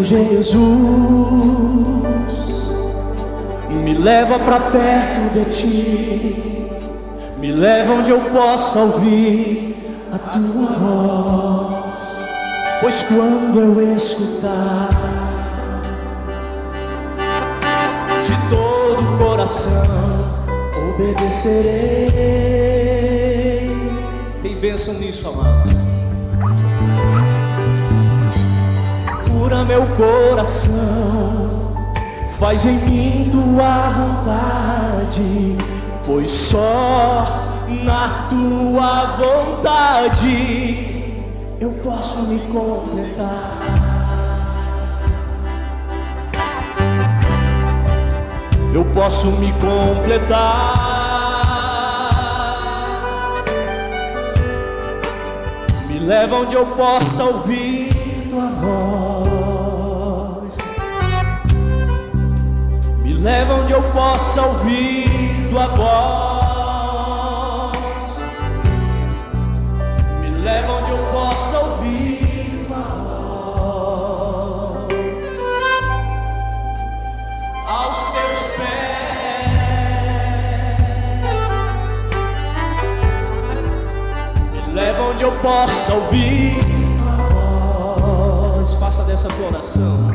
Jesus, me leva pra perto de ti, me leva onde eu possa ouvir a tua voz, pois quando eu escutar de todo o coração obedecerei. Tem bênção nisso, amados. Cura meu coração, faz em mim tua vontade, pois só na tua vontade eu posso me completar. Eu posso me completar. Me leva onde eu possa ouvir tua voz, me leva onde eu possa ouvir tua voz, me leva onde eu possa ouvir tua voz, aos teus pés, me leva onde eu possa ouvir. Faça dessa tua oração.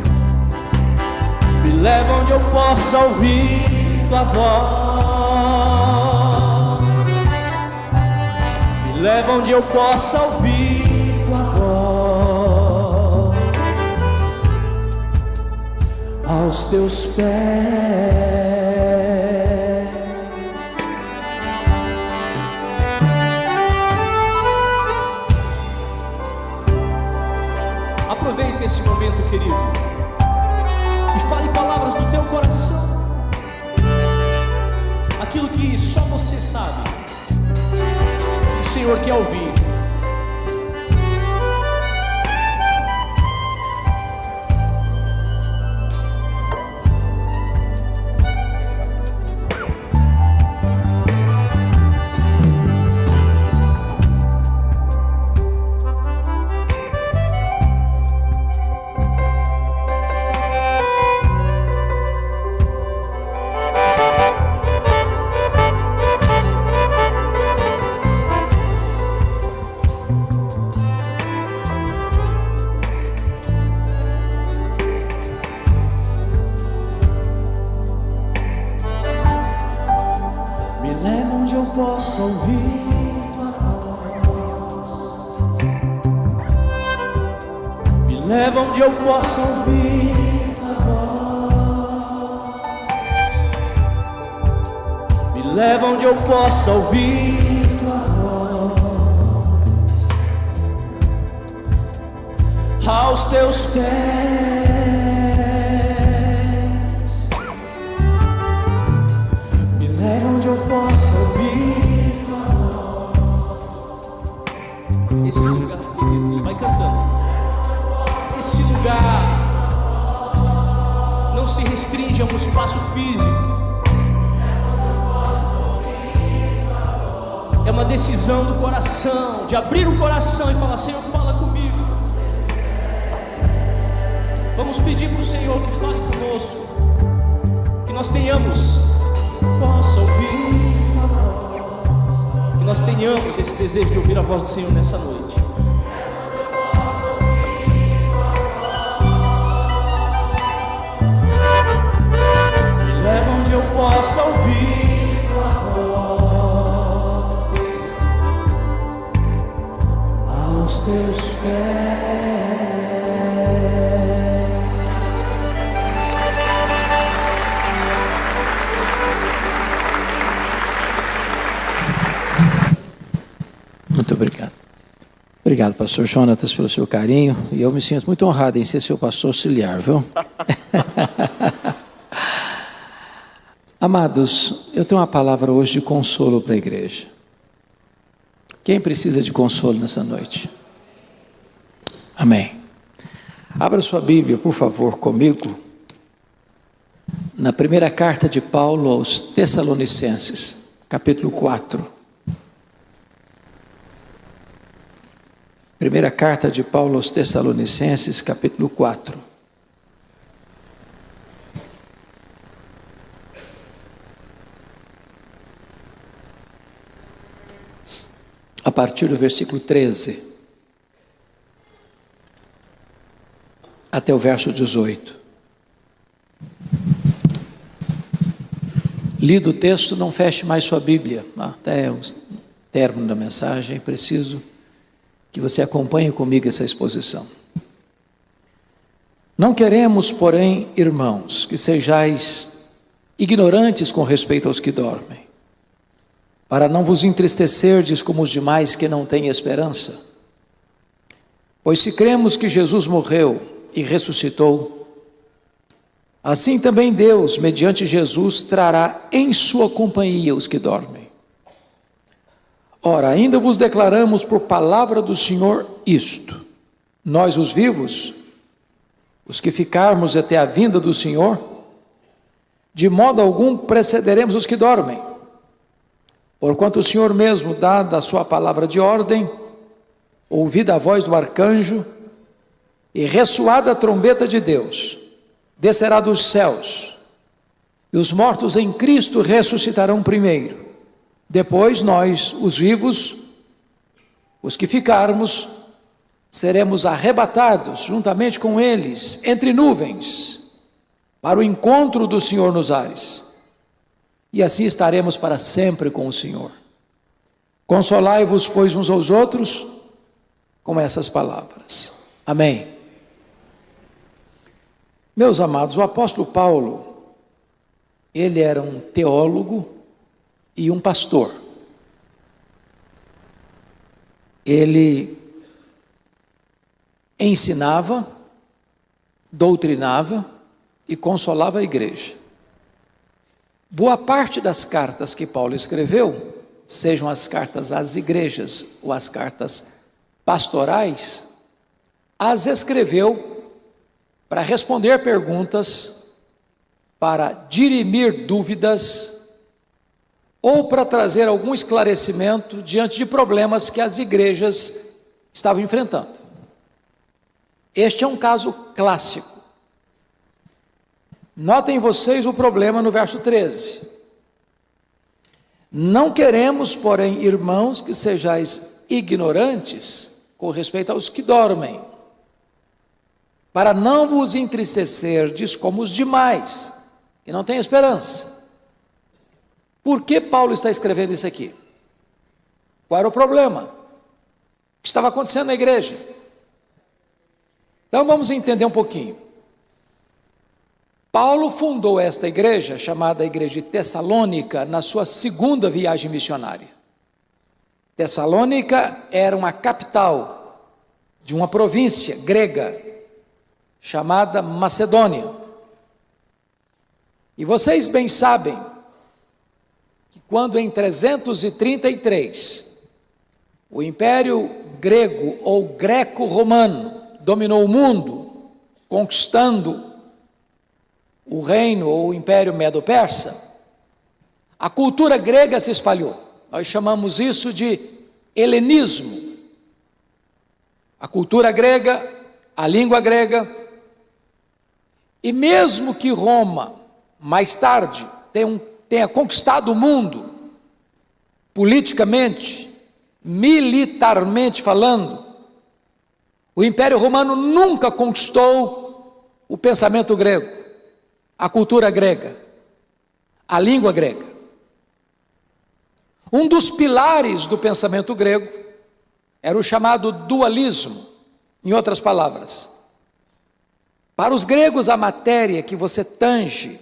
Me leva onde eu possa ouvir tua voz, me leva onde eu possa ouvir tua voz, aos teus pés. Aproveite esse momento, querido, e fale palavras do teu coração, aquilo que só você sabe, o Senhor quer ouvir. Posso ouvir tua voz, me leva onde eu possa ouvir tua voz, me leva onde eu possa ouvir tua voz, aos teus pés, me leva onde eu possa ouvir. Esse lugar, queridos, vai cantando. Esse lugar não se restringe a um espaço físico. É uma decisão do coração, de abrir o coração e falar: Senhor, fala comigo. Vamos pedir para o Senhor que fale conosco, que nós tenhamos, possa ouvir, que nós tenhamos esse desejo de ouvir a voz do Senhor nessa noite. Me leva onde eu possa ouvir tua voz, aos teus pés. Muito obrigado. Obrigado, pastor Jonatas, pelo seu carinho. E eu me sinto muito honrado em ser seu pastor auxiliar, viu? Amados, eu tenho uma palavra hoje de consolo para a igreja. Quem precisa de consolo nessa noite? Amém. Abra sua Bíblia, por favor, comigo, na primeira carta de Paulo aos Tessalonicenses, capítulo 4. Primeira carta de Paulo aos Tessalonicenses, capítulo 4. a partir do versículo 13 até o verso 18. Lido o texto, não feche mais sua Bíblia. Até o término da mensagem, preciso que você acompanhe comigo essa exposição. Não queremos, porém, irmãos, que sejais ignorantes com respeito aos que dormem, para não vos entristecerdes como os demais que não têm esperança. Pois se cremos que Jesus morreu e ressuscitou, assim também Deus, mediante Jesus, trará em sua companhia os que dormem. Ora, ainda vos declaramos por palavra do Senhor isto: nós os vivos, os que ficarmos até a vinda do Senhor, de modo algum precederemos os que dormem. Porquanto o Senhor mesmo, dada a sua palavra de ordem, ouvida a voz do arcanjo, e ressoada a trombeta de Deus, descerá dos céus, e os mortos em Cristo ressuscitarão primeiro. Depois nós, os vivos, os que ficarmos, seremos arrebatados juntamente com eles, entre nuvens, para o encontro do Senhor nos ares. E assim estaremos para sempre com o Senhor. Consolai-vos, pois, uns aos outros, com essas palavras. Amém. Meus amados, o apóstolo Paulo, ele era um teólogo e um pastor. Ele ensinava, doutrinava e consolava a igreja. Boa parte das cartas que Paulo escreveu, sejam as cartas às igrejas ou as cartas pastorais, as escreveu para responder perguntas, para dirimir dúvidas, ou para trazer algum esclarecimento diante de problemas que as igrejas estavam enfrentando. Este é um caso clássico. Notem vocês o problema no verso 13. Não queremos, porém, irmãos, que sejais ignorantes com respeito aos que dormem, para não vos entristecerdes como os demais, que não têm esperança. Por que Paulo está escrevendo isso aqui? Qual era o problema? O que estava acontecendo na igreja? Então vamos entender um pouquinho. Paulo fundou esta igreja, chamada Igreja de Tessalônica, na sua segunda viagem missionária. Tessalônica era uma capital de uma província grega, chamada Macedônia. E vocês bem sabem que quando em 333 o Império Grego ou Greco-Romano dominou o mundo, conquistando o reino ou o Império Medo-Persa, a cultura grega se espalhou. Nós chamamos isso de helenismo. A cultura grega, a língua grega. E mesmo que Roma, mais tarde, tenha conquistado o mundo, politicamente, militarmente falando, o Império Romano nunca conquistou o pensamento grego, a cultura grega, a língua grega. Um dos pilares do pensamento grego era o chamado dualismo, em outras palavras. Para os gregos, a matéria que você tange,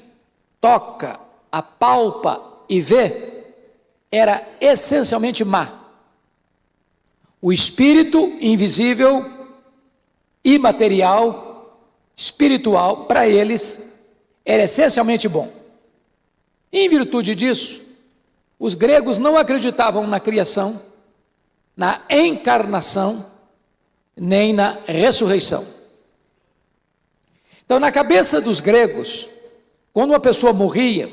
toca, apalpa e vê, era essencialmente má. O espírito invisível, imaterial, espiritual, para eles, era essencialmente bom. Em virtude disso, os gregos não acreditavam na criação, na encarnação, nem na ressurreição. Então, na cabeça dos gregos, quando uma pessoa morria,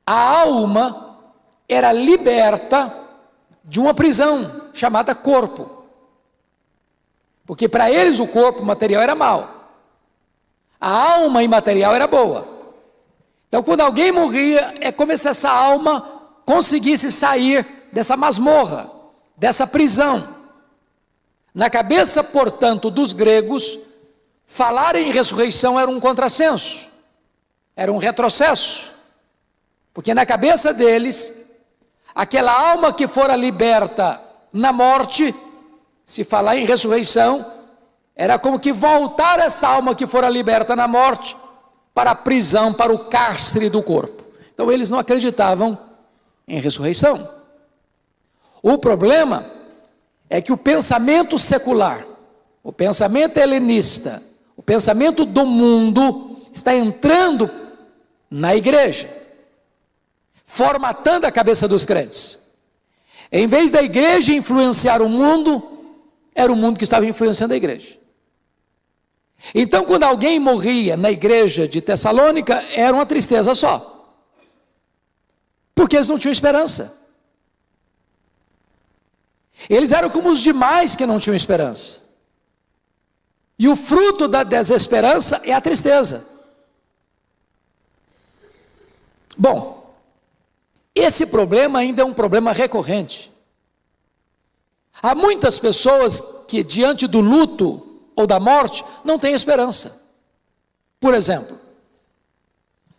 a alma era liberta de uma prisão chamada corpo. Porque para eles o corpo material era mau. A alma imaterial era boa. Então, quando alguém morria, é como se essa alma conseguisse sair dessa masmorra dessa prisão. Na cabeça, portanto, dos gregos, falar em ressurreição era um contrassenso, era um retrocesso, porque na cabeça deles, aquela alma que fora liberta na morte, se falar em ressurreição, era como que voltar essa alma que fora liberta na morte para a prisão, para o cárcere do corpo. Então eles não acreditavam em ressurreição. O problema é que o pensamento secular, o pensamento helenista, o pensamento do mundo está entrando na igreja, formatando a cabeça dos crentes. Em vez da igreja influenciar o mundo, era o mundo que estava influenciando a igreja. Então, quando alguém morria na igreja de Tessalônica, era uma tristeza só, porque eles não tinham esperança. Eles eram como os demais que não tinham esperança. E o fruto da desesperança é a tristeza. Bom, esse problema ainda é um problema recorrente. Há muitas pessoas que, diante do luto ou da morte, não têm esperança. Por exemplo,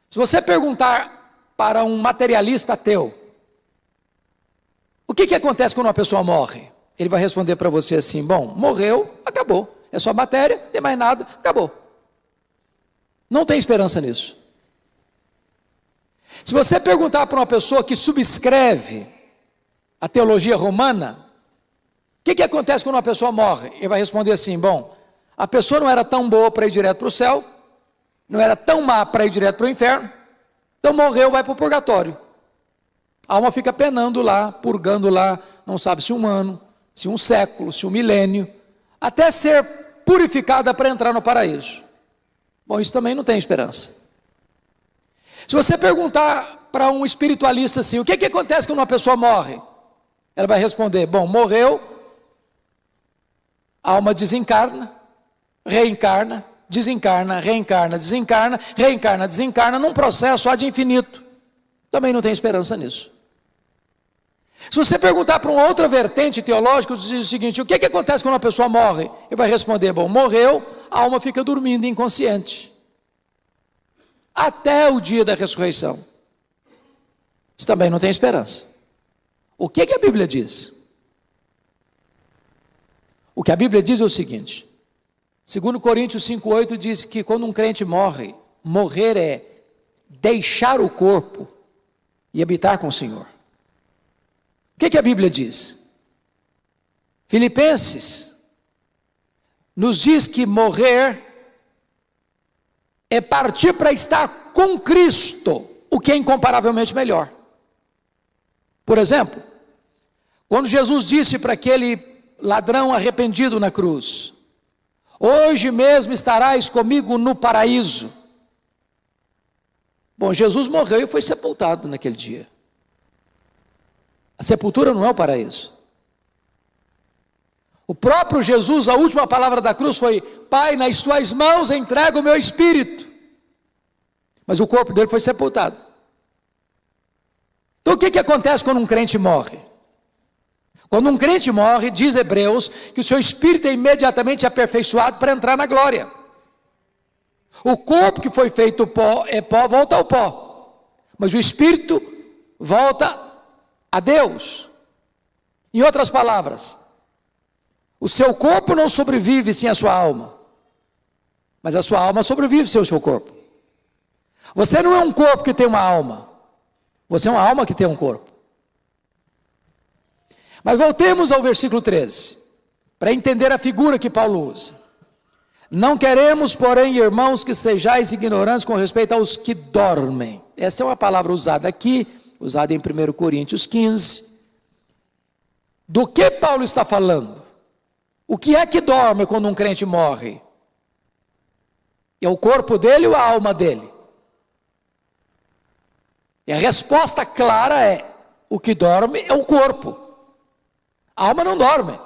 se você perguntar para um materialista ateu, o que acontece quando uma pessoa morre? Ele vai responder para você assim: bom, morreu, acabou. É só matéria, não tem mais nada, acabou. Não tem esperança nisso. Se você perguntar para uma pessoa que subscreve a teologia romana, o que acontece quando uma pessoa morre? Ele vai responder assim: bom, a pessoa não era tão boa para ir direto para o céu, não era tão má para ir direto para o inferno, então morreu, vai para o purgatório. A alma fica penando lá, purgando lá, não sabe se um ano, se um século, se um milênio, até ser purificada para entrar no paraíso. Bom, isso também não tem esperança. Se você perguntar para um espiritualista assim, o que acontece quando uma pessoa morre? Ela vai responder: bom, morreu, a alma desencarna, reencarna, desencarna, reencarna, desencarna, reencarna, desencarna, num processo ad infinito. Também não tem esperança nisso. Se você perguntar para uma outra vertente teológica, diz o seguinte: o que acontece quando uma pessoa morre? Ele vai responder: bom, morreu, a alma fica dormindo inconsciente, até o dia da ressurreição. Isso também não tem esperança. O que a Bíblia diz? O que a Bíblia diz é o seguinte: 2 Coríntios 5,8 diz que quando um crente morre, morrer é deixar o corpo e habitar com o Senhor. O que a Bíblia diz? Filipenses nos diz que morrer é partir para estar com Cristo, o que é incomparavelmente melhor. Por exemplo, quando Jesus disse para aquele ladrão arrependido na cruz: hoje mesmo estarás comigo no paraíso. Bom, Jesus morreu e foi sepultado naquele dia. A sepultura não é o paraíso. O próprio Jesus, a última palavra da cruz foi: Pai, nas tuas mãos entrego o meu espírito. Mas o corpo dele foi sepultado. Então o que acontece quando um crente morre? Quando um crente morre, diz Hebreus, que o seu espírito é imediatamente aperfeiçoado para entrar na glória. O corpo que foi feito pó, volta ao pó. Mas o espírito volta a Deus. Em outras palavras, o seu corpo não sobrevive sem a sua alma, mas a sua alma sobrevive sem o seu corpo. Você não é um corpo que tem uma alma, você é uma alma que tem um corpo. Mas voltemos ao versículo 13, para entender a figura que Paulo usa. Não queremos, porém, irmãos, que sejais ignorantes com respeito aos que dormem. Essa é uma palavra usada aqui, usada em 1 Coríntios 15. Do que Paulo está falando? O que é que dorme quando um crente morre? É o corpo dele ou a alma dele? E a resposta clara é: o que dorme é o corpo. A alma não dorme.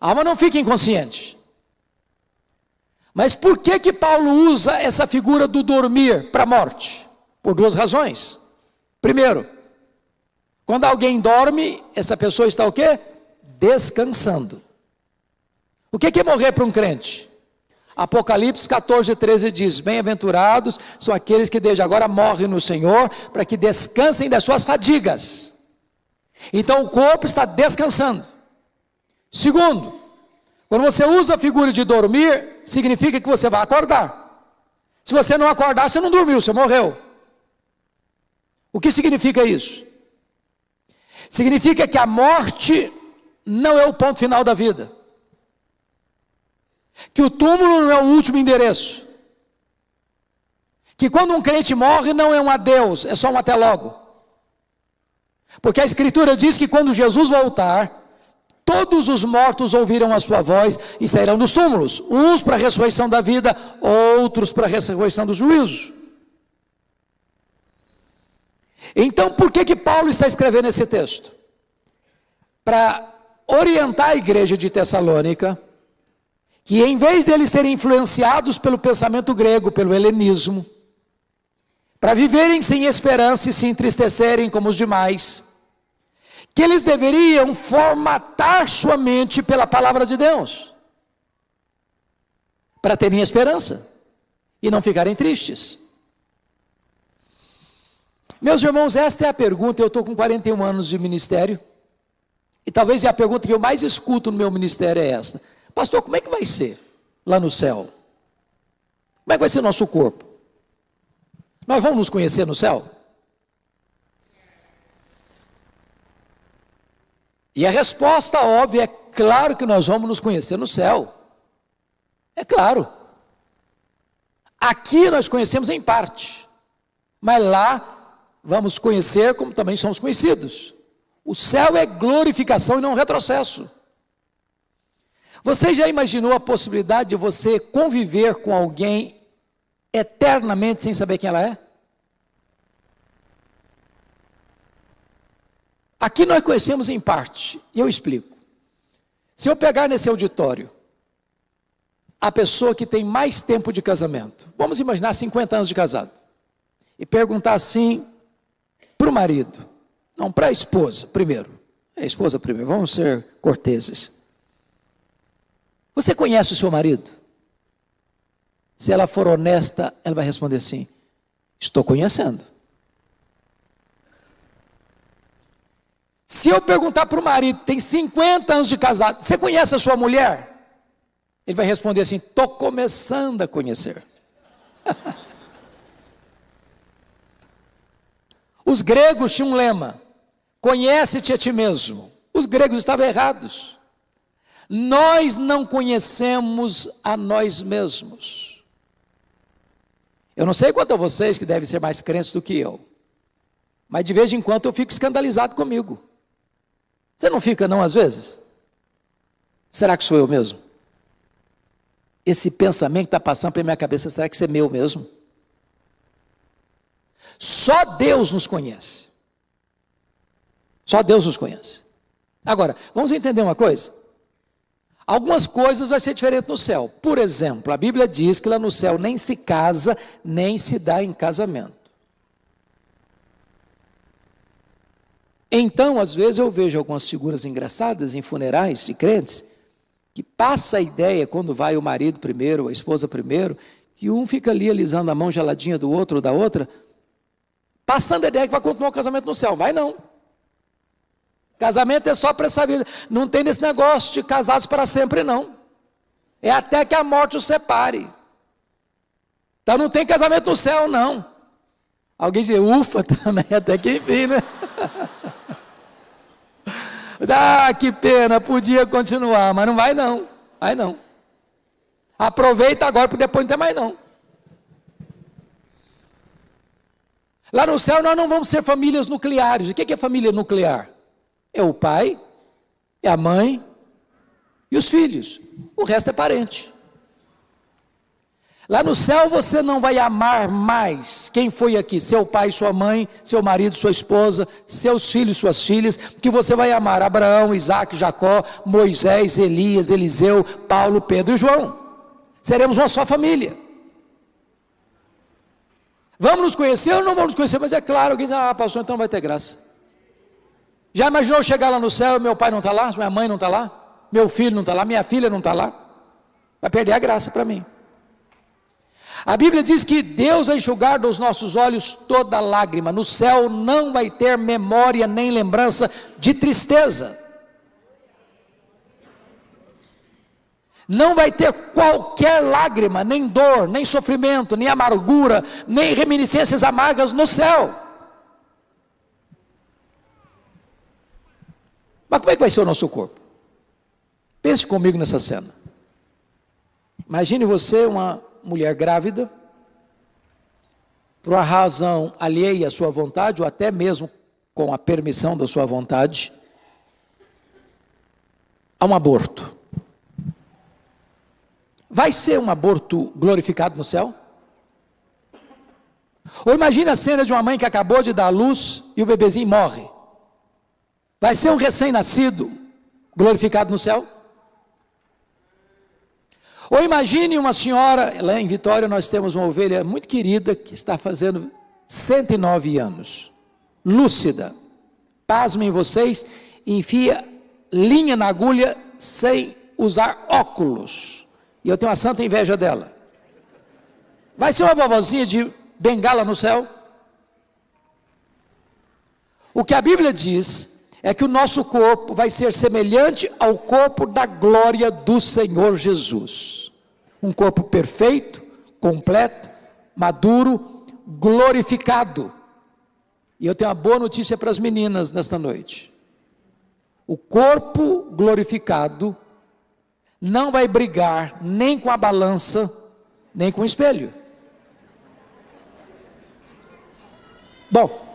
A alma não fica inconsciente. Mas por que Paulo usa essa figura do dormir para a morte? Por duas razões. Primeiro, Quando alguém dorme, essa pessoa está o quê? Descansando. O que é morrer para um crente? Apocalipse 14:13 diz: bem-aventurados são aqueles que desde agora morrem no Senhor, para que descansem das suas fadigas. Então o corpo está descansando. Segundo, quando você usa a figura de dormir, significa que você vai acordar. Se você não acordar, você não dormiu, você morreu. O que significa isso? Significa que a morte não é o ponto final da vida. Que o túmulo não é o último endereço. Que quando um crente morre não é um adeus, é só um até logo. Porque a Escritura diz que quando Jesus voltar, todos os mortos ouvirão a sua voz e sairão dos túmulos. Uns para a ressurreição da vida, outros para a ressurreição do juízo. Então por que Paulo está escrevendo esse texto? Para orientar a igreja de Tessalônica, que em vez deles serem influenciados pelo pensamento grego, pelo helenismo, para viverem sem esperança e se entristecerem como os demais, que eles deveriam formatar sua mente pela palavra de Deus, para terem esperança e não ficarem tristes. Meus irmãos, esta é a pergunta. Eu estou com 41 anos de ministério, e talvez a pergunta que eu mais escuto no meu ministério é esta: pastor, como é que vai ser lá no céu? Como é que vai ser o nosso corpo? Nós vamos nos conhecer no céu? E a resposta óbvia é claro que nós vamos nos conhecer no céu. É claro. Aqui nós conhecemos em parte, mas lá vamos conhecer como também somos conhecidos. O céu é glorificação e não retrocesso. Você já imaginou a possibilidade de você conviver com alguém eternamente sem saber quem ela é? Aqui nós conhecemos em parte, e eu explico. Se eu pegar nesse auditório a pessoa que tem mais tempo de casamento, vamos imaginar 50 anos de casado, e perguntar assim para o marido, não, para a esposa primeiro, vamos ser corteses. Você conhece o seu marido? Se ela for honesta, ela vai responder assim: estou conhecendo. Se eu perguntar para o marido, tem 50 anos de casado, você conhece a sua mulher? Ele vai responder assim: estou começando a conhecer. Os gregos tinham um lema: conhece-te a ti mesmo. Os gregos estavam errados. Nós não conhecemos a nós mesmos. Eu não sei quanto a vocês que devem ser mais crentes do que eu, mas de vez em quando eu fico escandalizado comigo. Você não fica não às vezes? Será que sou eu mesmo? Esse pensamento que está passando pela minha cabeça, será que isso é meu mesmo? Só Deus nos conhece. Só Deus nos conhece. Agora, vamos entender uma coisa? Algumas coisas vai ser diferente no céu. Por exemplo, a Bíblia diz que lá no céu nem se casa, nem se dá em casamento. Então, às vezes eu vejo algumas figuras engraçadas em funerais de crentes, que passa a ideia, quando vai o marido primeiro, a esposa primeiro, que um fica ali alisando a mão geladinha do outro ou da outra, passando a ideia que vai continuar o casamento no céu. Vai não. Casamento é só para essa vida. Não tem nesse negócio de casados para sempre, não. É até que a morte os separe. Então não tem casamento no céu, não. Alguém diz, ufa, também, até que enfim, né? Ah, que pena, podia continuar, mas não vai não. Vai não. Aproveita agora, porque depois não tem mais não. Lá no céu nós não vamos ser famílias nucleares. O que é família nuclear? É o pai, é a mãe e os filhos. O resto é parente. Lá no céu você não vai amar mais quem foi aqui, seu pai, sua mãe, seu marido, sua esposa, seus filhos, suas filhas, que você vai amar Abraão, Isaac, Jacó, Moisés, Elias, Eliseu, Paulo, Pedro e João. Seremos uma só família. Vamos nos conhecer ou não vamos nos conhecer? Mas é claro, alguém diz, pastor, então não vai ter graça. Já imaginou chegar lá no céu e meu pai não está lá, minha mãe não está lá, meu filho não está lá, minha filha não está lá? Vai perder a graça para mim. A Bíblia diz que Deus vai enxugar dos nossos olhos toda lágrima. No céu não vai ter memória nem lembrança de tristeza. Não vai ter qualquer lágrima, nem dor, nem sofrimento, nem amargura, nem reminiscências amargas no céu. Mas como é que vai ser o nosso corpo? Pense comigo nessa cena. Imagine você, uma mulher grávida, por uma razão alheia à sua vontade, ou até mesmo com a permissão da sua vontade, a um aborto. Vai ser um aborto glorificado no céu? Ou imagine a cena de uma mãe que acabou de dar à luz e o bebezinho morre. Vai ser um recém-nascido glorificado no céu? Ou imagine uma senhora, lá em Vitória nós temos uma ovelha muito querida, que está fazendo 109 anos, lúcida, pasmem vocês, enfia linha na agulha sem usar óculos, e eu tenho uma santa inveja dela. Vai ser uma vovozinha de bengala no céu? O que a Bíblia diz é que o nosso corpo vai ser semelhante ao corpo da glória do Senhor Jesus. Um corpo perfeito, completo, maduro, glorificado. E eu tenho uma boa notícia para as meninas nesta noite. O corpo glorificado não vai brigar nem com a balança, nem com o espelho. Bom,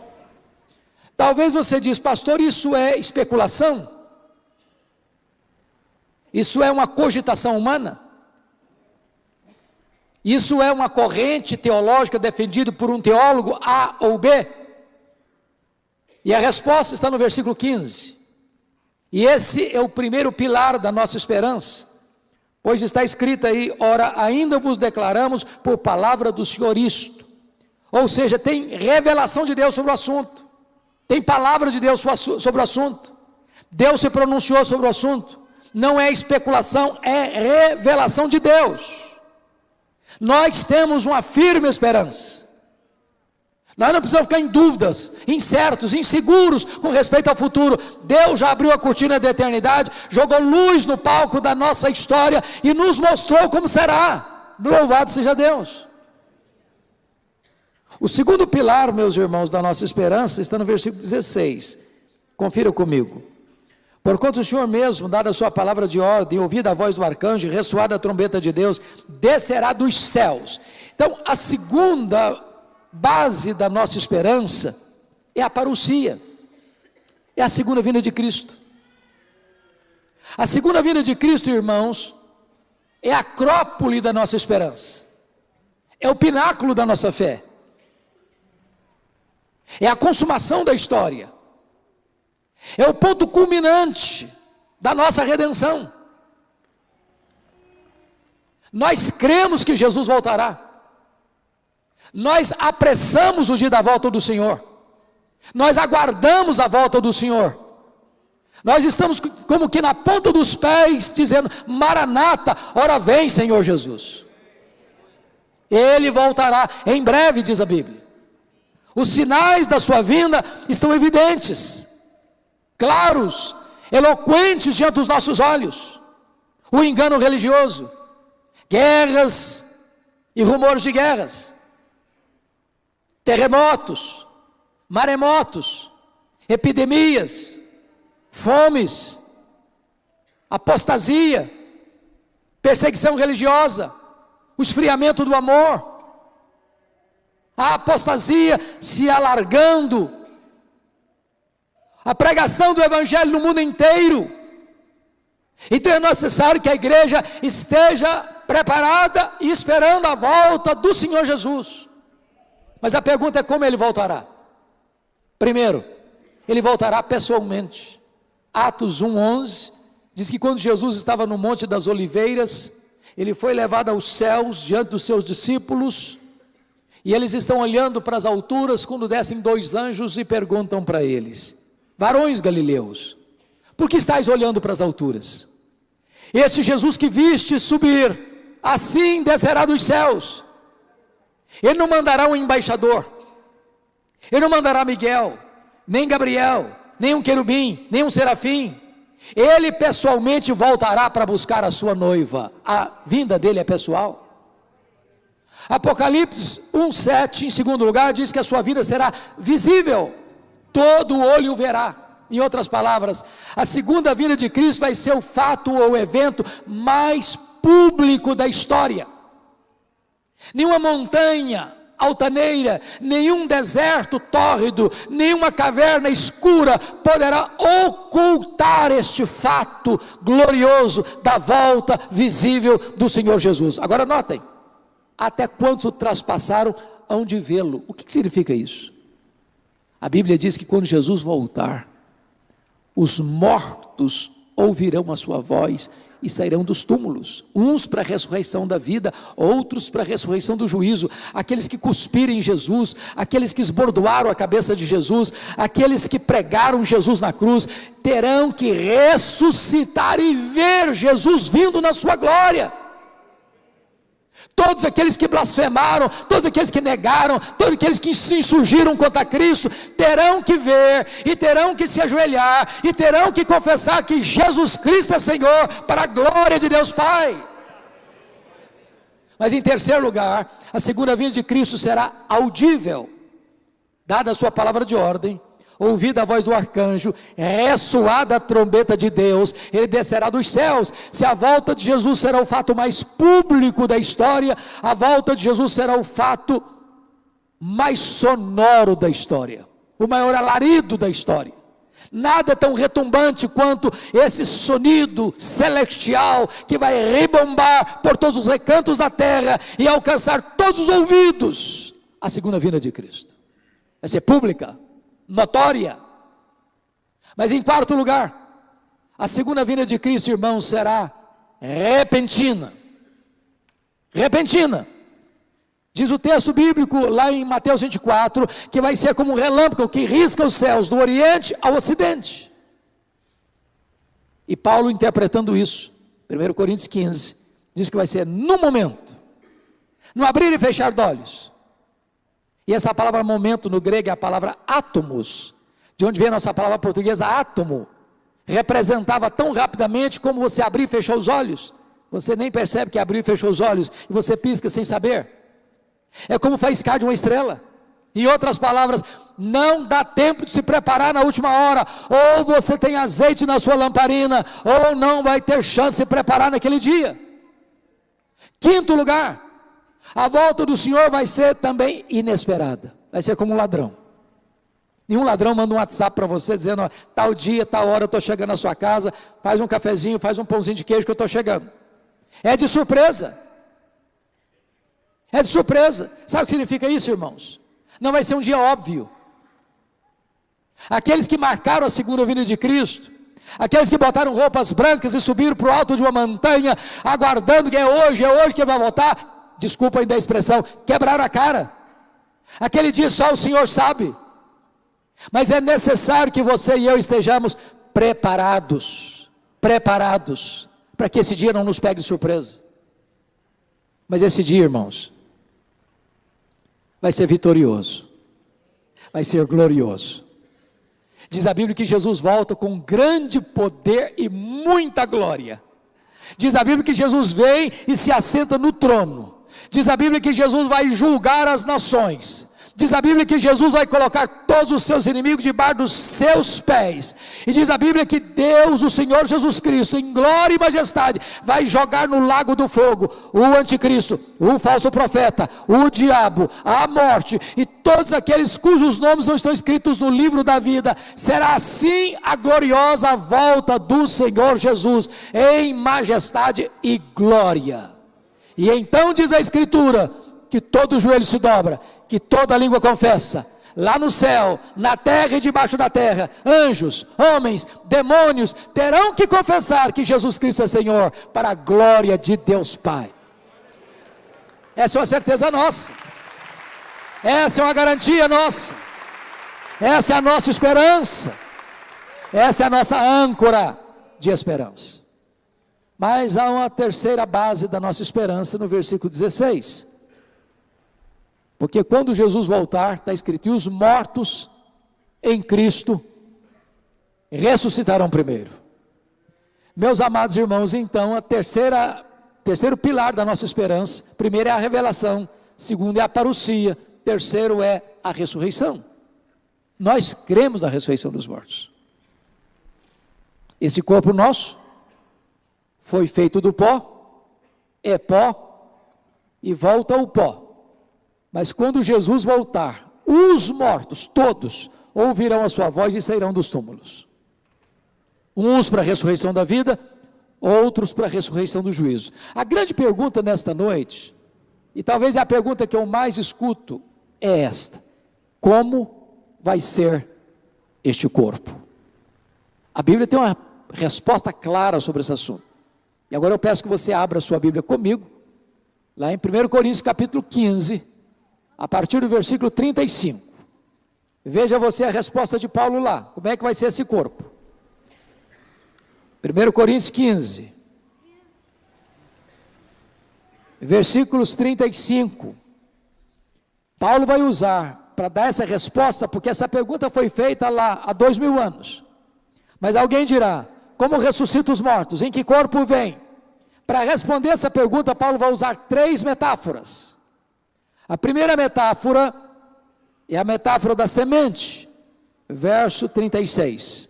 talvez você diz, pastor, isso é especulação? Isso é uma cogitação humana? Isso é uma corrente teológica defendida por um teólogo A ou B? E a resposta está no versículo 15. E esse é o primeiro pilar da nossa esperança. Pois está escrito aí, ora, ainda vos declaramos por palavra do Senhor isto. Ou seja, tem revelação de Deus sobre o assunto. Tem palavra de Deus sobre o assunto. Deus se pronunciou sobre o assunto. Não é especulação, é revelação de Deus. Nós temos uma firme esperança. Nós não precisamos ficar em dúvidas, incertos, inseguros com respeito ao futuro. Deus já abriu a cortina da eternidade, jogou luz no palco da nossa história e nos mostrou como será. Louvado seja Deus. O segundo pilar, meus irmãos, da nossa esperança está no versículo 16. Confira comigo. Porquanto o Senhor mesmo, dada a sua palavra de ordem, ouvida a voz do arcanjo, ressoada a trombeta de Deus, descerá dos céus. Então, a segunda base da nossa esperança é a parousia, é a segunda vinda de Cristo. A segunda vinda de Cristo, irmãos, é a acrópole da nossa esperança, é o pináculo da nossa fé, é a consumação da história, é o ponto culminante da nossa redenção. Nós cremos que Jesus voltará. Nós apressamos o dia da volta do Senhor. Nós aguardamos a volta do Senhor. Nós estamos como que na ponta dos pés, dizendo, Maranata, ora vem Senhor Jesus. Ele voltará em breve, diz a Bíblia. Os sinais da sua vinda estão evidentes, claros, eloquentes diante dos nossos olhos. O engano religioso, guerras e rumores de guerras, terremotos, maremotos, epidemias, fomes, apostasia, perseguição religiosa, o esfriamento do amor, a apostasia se alargando, a pregação do evangelho no mundo inteiro. Então é necessário que a igreja esteja preparada e esperando a volta do Senhor Jesus. Mas a pergunta é como ele voltará? Primeiro, ele voltará pessoalmente. Atos 1:11 diz que quando Jesus estava no Monte das Oliveiras, ele foi levado aos céus diante dos seus discípulos, e eles estão olhando para as alturas quando descem dois anjos e perguntam para eles: varões galileus, por que estáis olhando para as alturas? Esse Jesus que viste subir, assim descerá dos céus. Ele não mandará um embaixador, ele não mandará Miguel, nem Gabriel, nem um querubim, nem um serafim. Ele pessoalmente voltará para buscar a sua noiva. A vinda dele é pessoal. Apocalipse 1:7, em segundo lugar, diz que a sua vida será visível, todo olho o verá. Em outras palavras, a segunda vinda de Cristo vai ser o fato ou o evento mais público da história. Nenhuma montanha altaneira, nenhum deserto tórrido, nenhuma caverna escura poderá ocultar este fato glorioso da volta visível do Senhor Jesus. Agora notem, até quantos o traspassaram hão de vê-lo. O que significa isso? A Bíblia diz que quando Jesus voltar, os mortos ouvirão a sua voz e sairão dos túmulos, uns para a ressurreição da vida, outros para a ressurreição do juízo. Aqueles que cuspirem em Jesus, aqueles que esbordoaram a cabeça de Jesus, aqueles que pregaram Jesus na cruz, terão que ressuscitar e ver Jesus vindo na sua glória. Todos aqueles que blasfemaram, todos aqueles que negaram, todos aqueles que se insurgiram contra Cristo, terão que ver, e terão que se ajoelhar, e terão que confessar que Jesus Cristo é Senhor, para a glória de Deus Pai. Mas em terceiro lugar, a segunda vinda de Cristo será audível, dada a sua palavra de ordem, ouvida a voz do arcanjo, ressoada a trombeta de Deus, ele descerá dos céus. Se a volta de Jesus será o fato mais público da história, a volta de Jesus será o fato mais sonoro da história, o maior alarido da história. Nada é tão retumbante quanto esse sonido celestial que vai rebombar por todos os recantos da terra e alcançar todos os ouvidos. A segunda vinda de Cristo vai ser pública, notória. Mas em quarto lugar, a segunda vinda de Cristo, irmãos, será repentina. Repentina. Diz o texto bíblico lá em Mateus 24, que vai ser como um relâmpago que risca os céus do oriente ao ocidente. E Paulo, interpretando isso, 1 Coríntios 15, diz que vai ser no momento, no abrir e fechar de olhos. E essa palavra momento no grego é a palavra átomos, de onde vem a nossa palavra portuguesa átomo. Representava tão rapidamente como você abrir e fechar os olhos. Você nem percebe que abriu e fechou os olhos, e você pisca sem saber. É como faiscar de uma estrela. Em outras palavras, não dá tempo de se preparar na última hora. Ou você tem azeite na sua lamparina, ou não vai ter chance de se preparar naquele dia. Quinto lugar, a volta do Senhor vai ser também inesperada. Vai ser como um ladrão. Nenhum ladrão manda um WhatsApp para você dizendo, ó, tal dia, tal hora eu estou chegando na sua casa, faz um cafezinho, faz um pãozinho de queijo que eu estou chegando. É de surpresa. É de surpresa. Sabe o que significa isso, irmãos? Não vai ser um dia óbvio. Aqueles que marcaram a segunda vinda de Cristo, aqueles que botaram roupas brancas e subiram para o alto de uma montanha, aguardando que é hoje que vai voltar, desculpa ainda a expressão, quebraram a cara. Aquele dia só o Senhor sabe. Mas é necessário que você e eu estejamos preparados, para que esse dia não nos pegue de surpresa. Mas esse dia, irmãos, vai ser vitorioso, vai ser glorioso. Diz a Bíblia que Jesus volta com grande poder e muita glória. Diz a Bíblia que Jesus vem e se assenta no trono. Diz a Bíblia que Jesus vai julgar as nações. Diz a Bíblia que Jesus vai colocar todos os seus inimigos debaixo dos seus pés. E diz a Bíblia que Deus, o Senhor Jesus Cristo, em glória e majestade, vai jogar no lago do fogo o anticristo, o falso profeta, o diabo, a morte e todos aqueles cujos nomes não estão escritos no livro da vida. Será assim a gloriosa volta do Senhor Jesus, em majestade e glória. E então diz a Escritura, que todo joelho se dobra, que toda língua confessa, lá no céu, na terra e debaixo da terra, anjos, homens, demônios, terão que confessar que Jesus Cristo é Senhor, para a glória de Deus Pai. Essa é uma certeza nossa, essa é uma garantia nossa, essa é a nossa esperança. Essa é a nossa âncora de esperança. Mas há uma terceira base da nossa esperança no versículo 16. Porque quando Jesus voltar, está escrito: e os mortos em Cristo ressuscitarão primeiro. Meus amados irmãos, então, terceiro pilar da nossa esperança: primeiro é a revelação, segundo é a parousia, terceiro é a ressurreição. Nós cremos na ressurreição dos mortos. Esse corpo nosso foi feito do pó, é pó e volta ao pó. Mas quando Jesus voltar, os mortos todos ouvirão a sua voz e sairão dos túmulos. Uns para a ressurreição da vida, outros para a ressurreição do juízo. A grande pergunta nesta noite, e talvez é a pergunta que eu mais escuto, é esta: como vai ser este corpo? A Bíblia tem uma resposta clara sobre esse assunto. E agora eu peço que você abra a sua Bíblia comigo, lá em 1 Coríntios capítulo 15, a partir do versículo 35. Veja você a resposta de Paulo lá. Como é que vai ser esse corpo? 1 Coríntios 15, versículos 35. Paulo vai usar para dar essa resposta, porque essa pergunta foi feita lá há 2000 anos. Mas alguém dirá: como ressuscita os mortos? Em que corpo vem? Para responder essa pergunta, Paulo vai usar 3 metáforas. A primeira metáfora é a metáfora da semente, verso 36.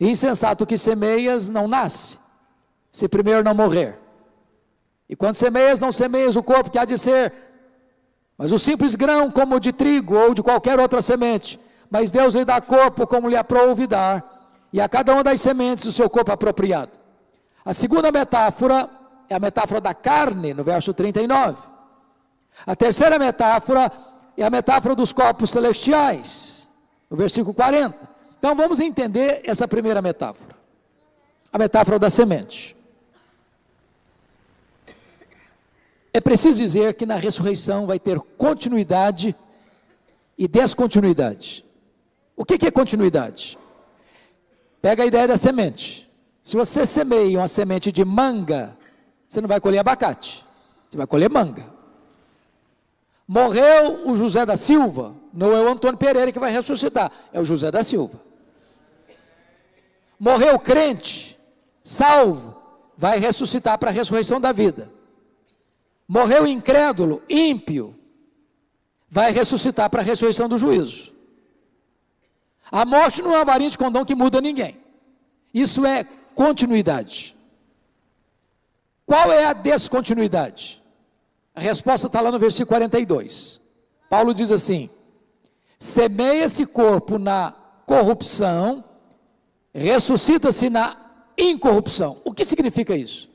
Insensato que semeias não nasce, se primeiro não morrer. E quando semeias, não semeias o corpo que há de ser, mas o simples grão como de trigo ou de qualquer outra semente. Mas Deus lhe dá corpo como lhe aprouve dar, e a cada uma das sementes o seu corpo apropriado. A segunda metáfora é a metáfora da carne, no verso 39. A terceira metáfora é a metáfora dos corpos celestiais, no versículo 40. Então vamos entender essa primeira metáfora, a metáfora da semente. É preciso dizer que na ressurreição vai ter continuidade e descontinuidade. O que é continuidade? Pega a ideia da semente. Se você semeia uma semente de manga, você não vai colher abacate, você vai colher manga. Morreu o José da Silva, não é o Antônio Pereira que vai ressuscitar, é o José da Silva. Morreu crente, salvo, vai ressuscitar para a ressurreição da vida. Morreu incrédulo, ímpio, vai ressuscitar para a ressurreição do juízo. A morte não é uma varinha de condão que muda ninguém. Isso é continuidade. Qual é a descontinuidade? A resposta está lá no versículo 42. Paulo diz assim: semeia-se corpo na corrupção, ressuscita-se na incorrupção. O que significa isso?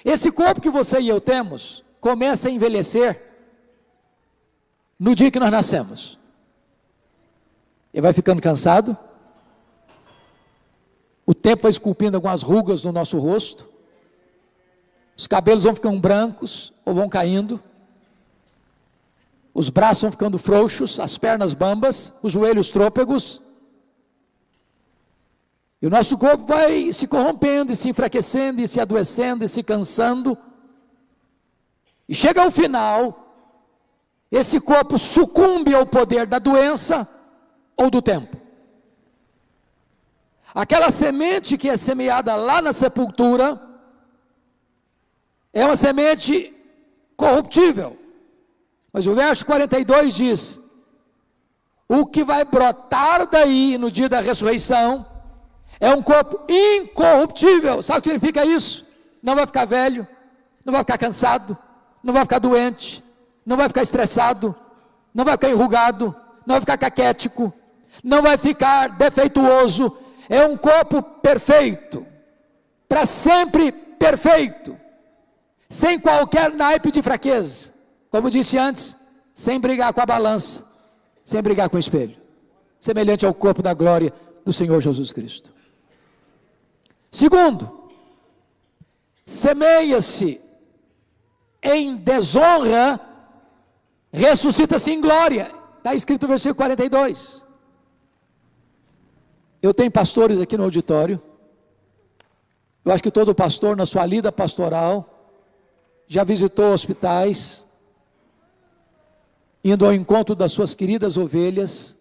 Esse corpo que você e eu temos começa a envelhecer no dia que nós nascemos. Ele vai ficando cansado, o tempo vai esculpindo algumas rugas no nosso rosto, os cabelos vão ficando brancos ou vão caindo, os braços vão ficando frouxos, as pernas bambas, os joelhos trôpegos, e o nosso corpo vai se corrompendo, e se enfraquecendo, e se adoecendo, e se cansando, e chega ao final, esse corpo sucumbe ao poder da doença ou do tempo. Aquela semente que é semeada lá na sepultura, é uma semente corruptível, mas o verso 42 diz: o que vai brotar daí no dia da ressurreição, é um corpo incorruptível. Sabe o que significa isso? Não vai ficar velho, não vai ficar cansado, não vai ficar doente, não vai ficar estressado, não vai ficar enrugado, não vai ficar caquético, não vai ficar defeituoso. É um corpo perfeito, para sempre perfeito, sem qualquer naipe de fraqueza, como disse antes, sem brigar com a balança, sem brigar com o espelho, semelhante ao corpo da glória do Senhor Jesus Cristo. Segundo, semeia-se em desonra, ressuscita-se em glória. Está escrito no versículo 42. Eu tenho pastores aqui no auditório. Eu acho que todo pastor, na sua lida pastoral, já visitou hospitais, indo ao encontro das suas queridas ovelhas,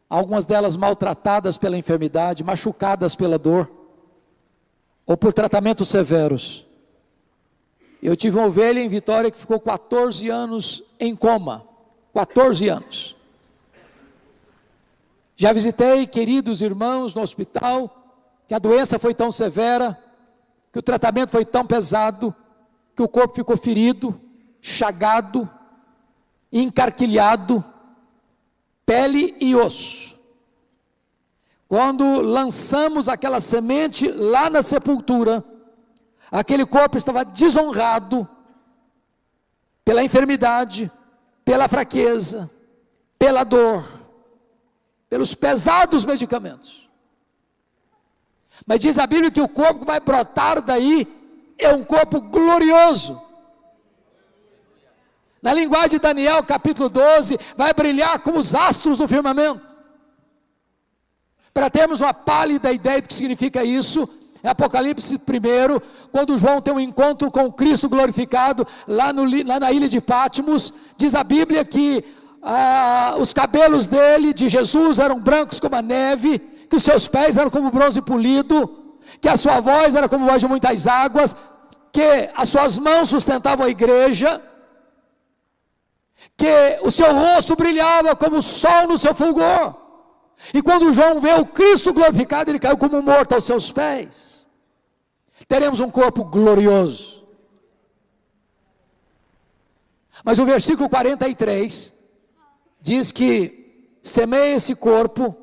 algumas delas maltratadas pela enfermidade, machucadas pela dor, ou por tratamentos severos. Eu tive uma ovelha em Vitória que ficou 14 anos em coma, 14 anos. Já visitei queridos irmãos no hospital, que a doença foi tão severa, que o tratamento foi tão pesado, que o corpo ficou ferido, chagado, encarquilhado, pele e osso. Quando lançamos aquela semente lá na sepultura, aquele corpo estava desonrado pela enfermidade, pela fraqueza, pela dor, pelos pesados medicamentos. Mas diz a Bíblia que o corpo que vai brotar daí é um corpo glorioso. Na linguagem de Daniel, capítulo 12, vai brilhar como os astros do firmamento. Para termos uma pálida ideia do que significa isso, é Apocalipse 1, quando João tem um encontro com Cristo glorificado, lá na ilha de Patmos, diz a Bíblia que os cabelos dele, de Jesus, eram brancos como a neve, que os seus pés eram como bronze polido, que a sua voz era como voz de muitas águas, que as suas mãos sustentavam a igreja, que o seu rosto brilhava como o sol no seu fulgor, e quando João vê o Cristo glorificado, ele caiu como morto aos seus pés. Teremos um corpo glorioso. Mas o versículo 43 diz que semeia esse corpo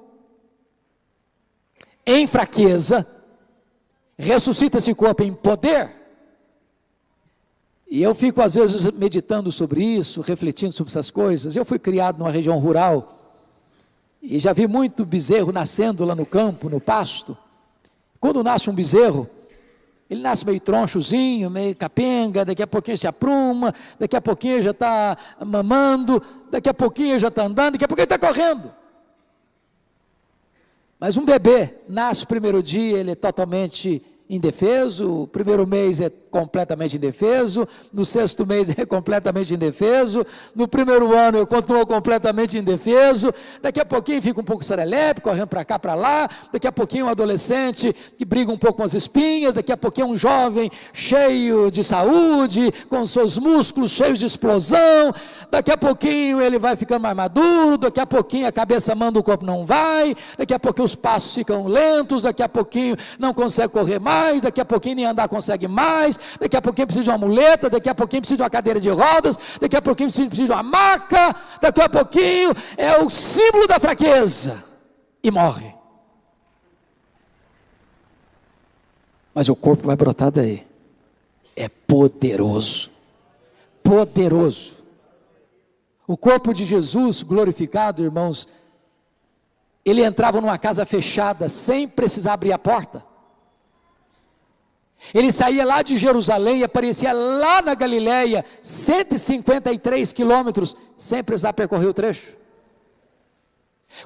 em fraqueza, ressuscita esse corpo em poder. E eu fico às vezes meditando sobre isso, refletindo sobre essas coisas. Eu fui criado numa região rural e já vi muito bezerro nascendo lá no campo, no pasto. Quando nasce um bezerro, ele nasce meio tronchozinho, meio capenga, daqui a pouquinho se apruma, daqui a pouquinho já está mamando, daqui a pouquinho já está andando, daqui a pouquinho está correndo. Mas um bebê nasce o primeiro dia, ele é totalmente indefeso, o primeiro mês é completamente indefeso, no sexto mês é completamente indefeso, no primeiro ano eu continuo completamente indefeso, daqui a pouquinho fica um pouco serelepe, correndo para cá, para lá, daqui a pouquinho um adolescente que briga um pouco com as espinhas, daqui a pouquinho um jovem cheio de saúde, com seus músculos cheios de explosão, daqui a pouquinho ele vai ficando mais maduro, daqui a pouquinho a cabeça manda, o corpo não vai, daqui a pouquinho os passos ficam lentos, daqui a pouquinho não consegue correr mais, daqui a pouquinho nem andar consegue mais, daqui a pouquinho precisa de uma muleta, daqui a pouquinho precisa de uma cadeira de rodas, daqui a pouquinho precisa de uma maca, daqui a pouquinho é o símbolo da fraqueza e morre. Mas o corpo vai brotar daí, é poderoso, poderoso. O corpo de Jesus glorificado, irmãos, ele entrava numa casa fechada sem precisar abrir a porta. Ele saía lá de Jerusalém e aparecia lá na Galileia, 153 quilômetros, sem precisar percorrer o trecho.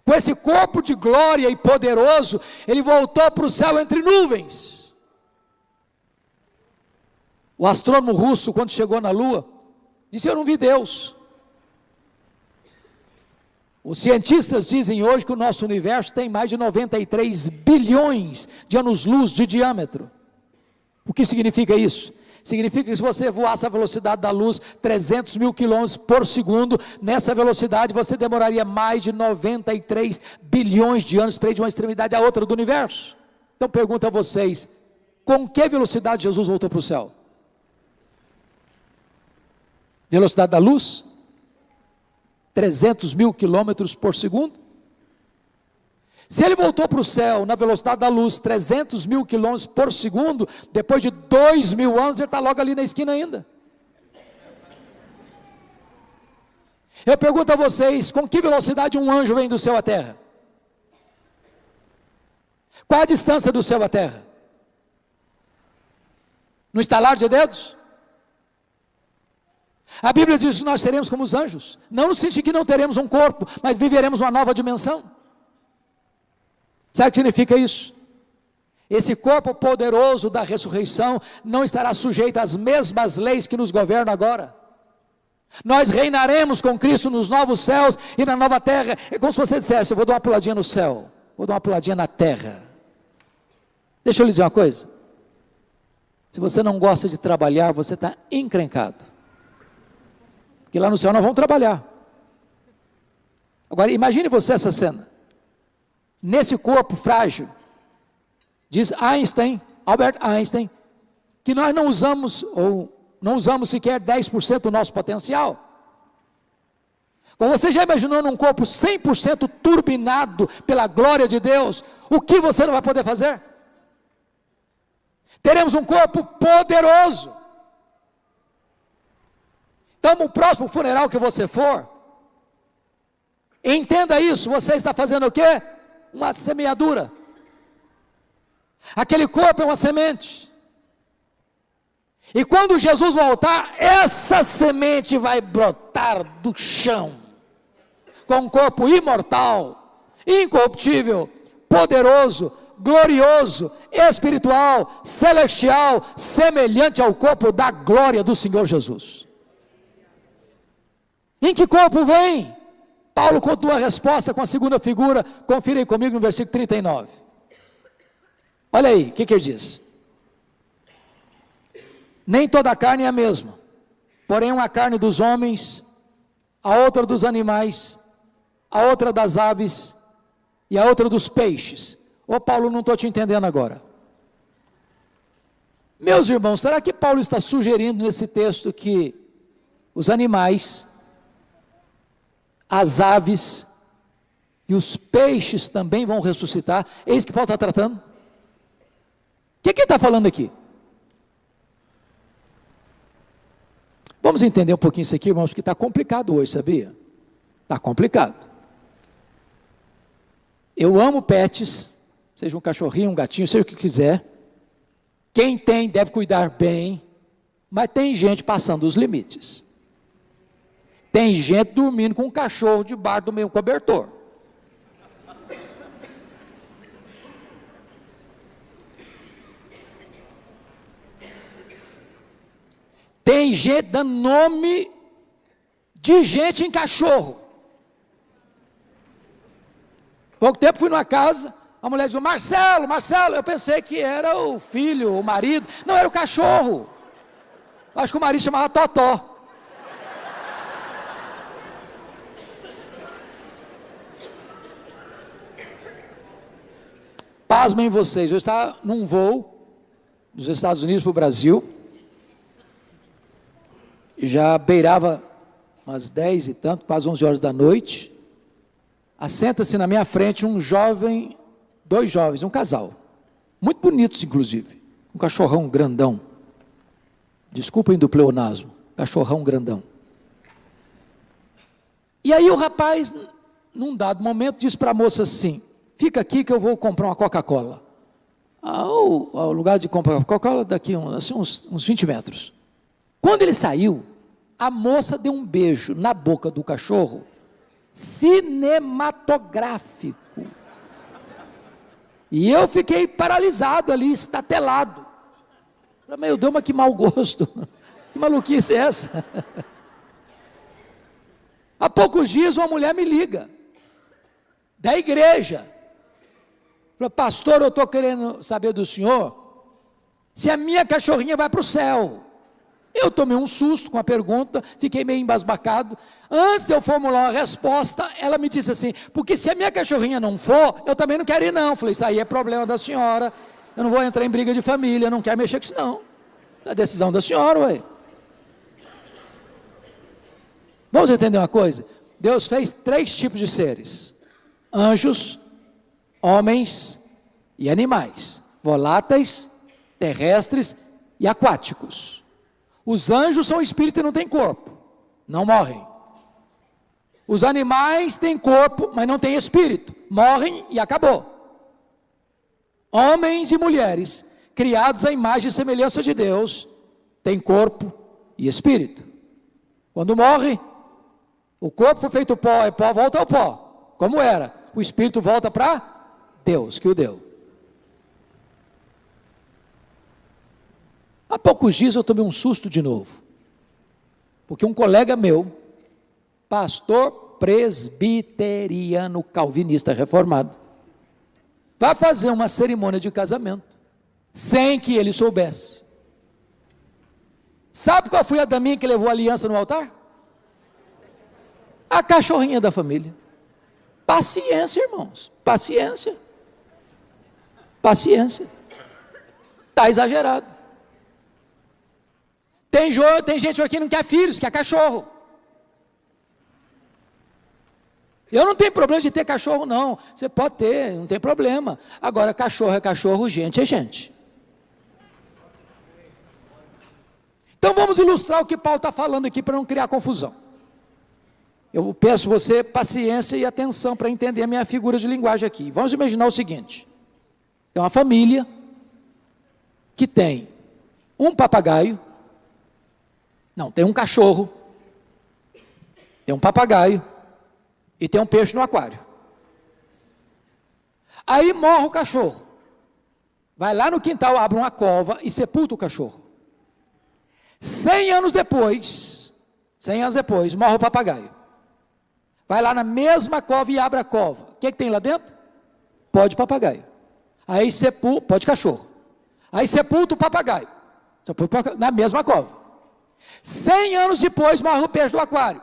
Com esse corpo de glória e poderoso, ele voltou para o céu entre nuvens. O astrônomo russo, quando chegou na Lua, disse: eu não vi Deus. Os cientistas dizem hoje que o nosso universo tem mais de 93 bilhões de anos-luz de diâmetro. O que significa isso? Significa que se você voasse a velocidade da luz, 300 mil quilômetros por segundo, nessa velocidade você demoraria mais de 93 bilhões de anos para ir de uma extremidade à outra do universo. Então pergunto a vocês, com que velocidade Jesus voltou para o céu? Velocidade da luz? 300 mil quilômetros por segundo? Se ele voltou para o céu na velocidade da luz, 300 mil quilômetros por segundo, depois de 2.000 anos, ele está logo ali na esquina ainda. Eu pergunto a vocês, com que velocidade um anjo vem do céu à terra? Qual a distância do céu à terra? No estalar de dedos? A Bíblia diz que nós seremos como os anjos, não no sentido que não teremos um corpo, mas viveremos uma nova dimensão. Sabe o que significa isso? Esse corpo poderoso da ressurreição não estará sujeito às mesmas leis que nos governam agora. Nós reinaremos com Cristo nos novos céus e na nova terra. É como se você dissesse: eu vou dar uma puladinha no céu, vou dar uma puladinha na terra. Deixa eu lhe dizer uma coisa: se você não gosta de trabalhar, você está encrencado, porque lá no céu nós vamos trabalhar. Agora imagine você essa cena, nesse corpo frágil. Diz Albert Einstein, que nós não usamos sequer 10% do nosso potencial. Como você já imaginou num corpo 100% turbinado pela glória de Deus, o que você não vai poder fazer? Teremos um corpo poderoso. Então, no próximo funeral que você for, entenda isso, você está fazendo o quê? Uma semeadura. Aquele corpo é uma semente. E quando Jesus voltar, essa semente vai brotar do chão, com um corpo imortal, incorruptível, poderoso, glorioso, espiritual, celestial, semelhante ao corpo da glória do Senhor Jesus. Em que corpo vem? Paulo continua a resposta com a segunda figura. Confira aí comigo no versículo 39. Olha aí, o que ele diz? Nem toda a carne é a mesma, porém uma carne dos homens, a outra dos animais, a outra das aves e a outra dos peixes. Ô Paulo, não estou te entendendo agora. Meus irmãos, será que Paulo está sugerindo nesse texto que os animais, as aves e os peixes também vão ressuscitar? É isso que Paulo está tratando? O que ele está falando aqui? Vamos entender um pouquinho isso aqui, irmãos, porque está complicado hoje, sabia? Está complicado. Eu amo pets, seja um cachorrinho, um gatinho, seja o que quiser. Quem tem deve cuidar bem, mas tem gente passando os limites. Tem gente dormindo com um cachorro debaixo do mesmo cobertor. Tem gente dando nome de gente em cachorro. Pouco tempo fui numa casa, a mulher disse: Marcelo, Marcelo. Eu pensei que era o filho, o marido. Não, era o cachorro. Acho que o marido chamava Totó. Pasmem vocês, eu estava num voo dos Estados Unidos para o Brasil, já beirava umas 10 e tanto, quase 11 horas da noite. Assenta-se na minha frente um jovem, dois jovens, um casal, muito bonitos inclusive, um cachorrão grandão, desculpem do pleonasmo, cachorrão grandão. E aí o rapaz, num dado momento, disse para a moça assim: fica aqui que eu vou comprar uma Coca-Cola. Ao lugar de comprar Coca-Cola, daqui uns 20 metros. Quando ele saiu, a moça deu um beijo na boca do cachorro, cinematográfico. E eu fiquei paralisado ali, estatelado. Meu Deus, mas que mau gosto. Que maluquice é essa? Há poucos dias uma mulher me liga, da igreja. Falou: pastor, eu estou querendo saber do senhor se a minha cachorrinha vai para o céu. Eu tomei um susto com a pergunta, fiquei meio embasbacado. Antes de eu formular uma resposta, ela me disse assim: porque se a minha cachorrinha não for, eu também não quero ir não. Falei: isso aí é problema da senhora, eu não vou entrar em briga de família, eu não quero mexer com isso não. É a decisão da senhora, ué. Vamos entender uma coisa? Deus fez 3 tipos de seres: anjos, homens e animais, voláteis, terrestres e aquáticos. Os anjos são espírito e não têm corpo, não morrem. Os animais têm corpo, mas não têm espírito, morrem e acabou. Homens e mulheres, criados à imagem e semelhança de Deus, têm corpo e espírito. Quando morre, o corpo foi feito pó, e pó volta ao pó, como era. O espírito volta para Deus que o deu. Há poucos dias eu tomei um susto de novo, porque um colega meu, pastor presbiteriano calvinista reformado, vai fazer uma cerimônia de casamento, sem que ele soubesse. Sabe qual foi a daminha que levou a aliança no altar? A cachorrinha da família. Paciência, irmãos, paciência. Paciência. Está exagerado. Tem gente aqui que não quer filhos, quer cachorro. Eu não tenho problema de ter cachorro, não. Você pode ter, não tem problema. Agora, cachorro é cachorro, gente é gente. Então vamos ilustrar o que Paulo está falando aqui para não criar confusão. Eu peço você paciência e atenção para entender a minha figura de linguagem aqui. Vamos imaginar o seguinte: é uma família que tem um papagaio, não, tem um cachorro, tem um papagaio e tem um peixe no aquário. Aí morre o cachorro, vai lá no quintal, abre uma cova e sepulta o cachorro. 100 anos depois, morre o papagaio. Vai lá na mesma cova e abre a cova. O que tem lá dentro? Pó de papagaio. Aí sepulta, pó de cachorro. Aí sepulta o papagaio. Na mesma cova. 100 anos depois morre o peixe do aquário.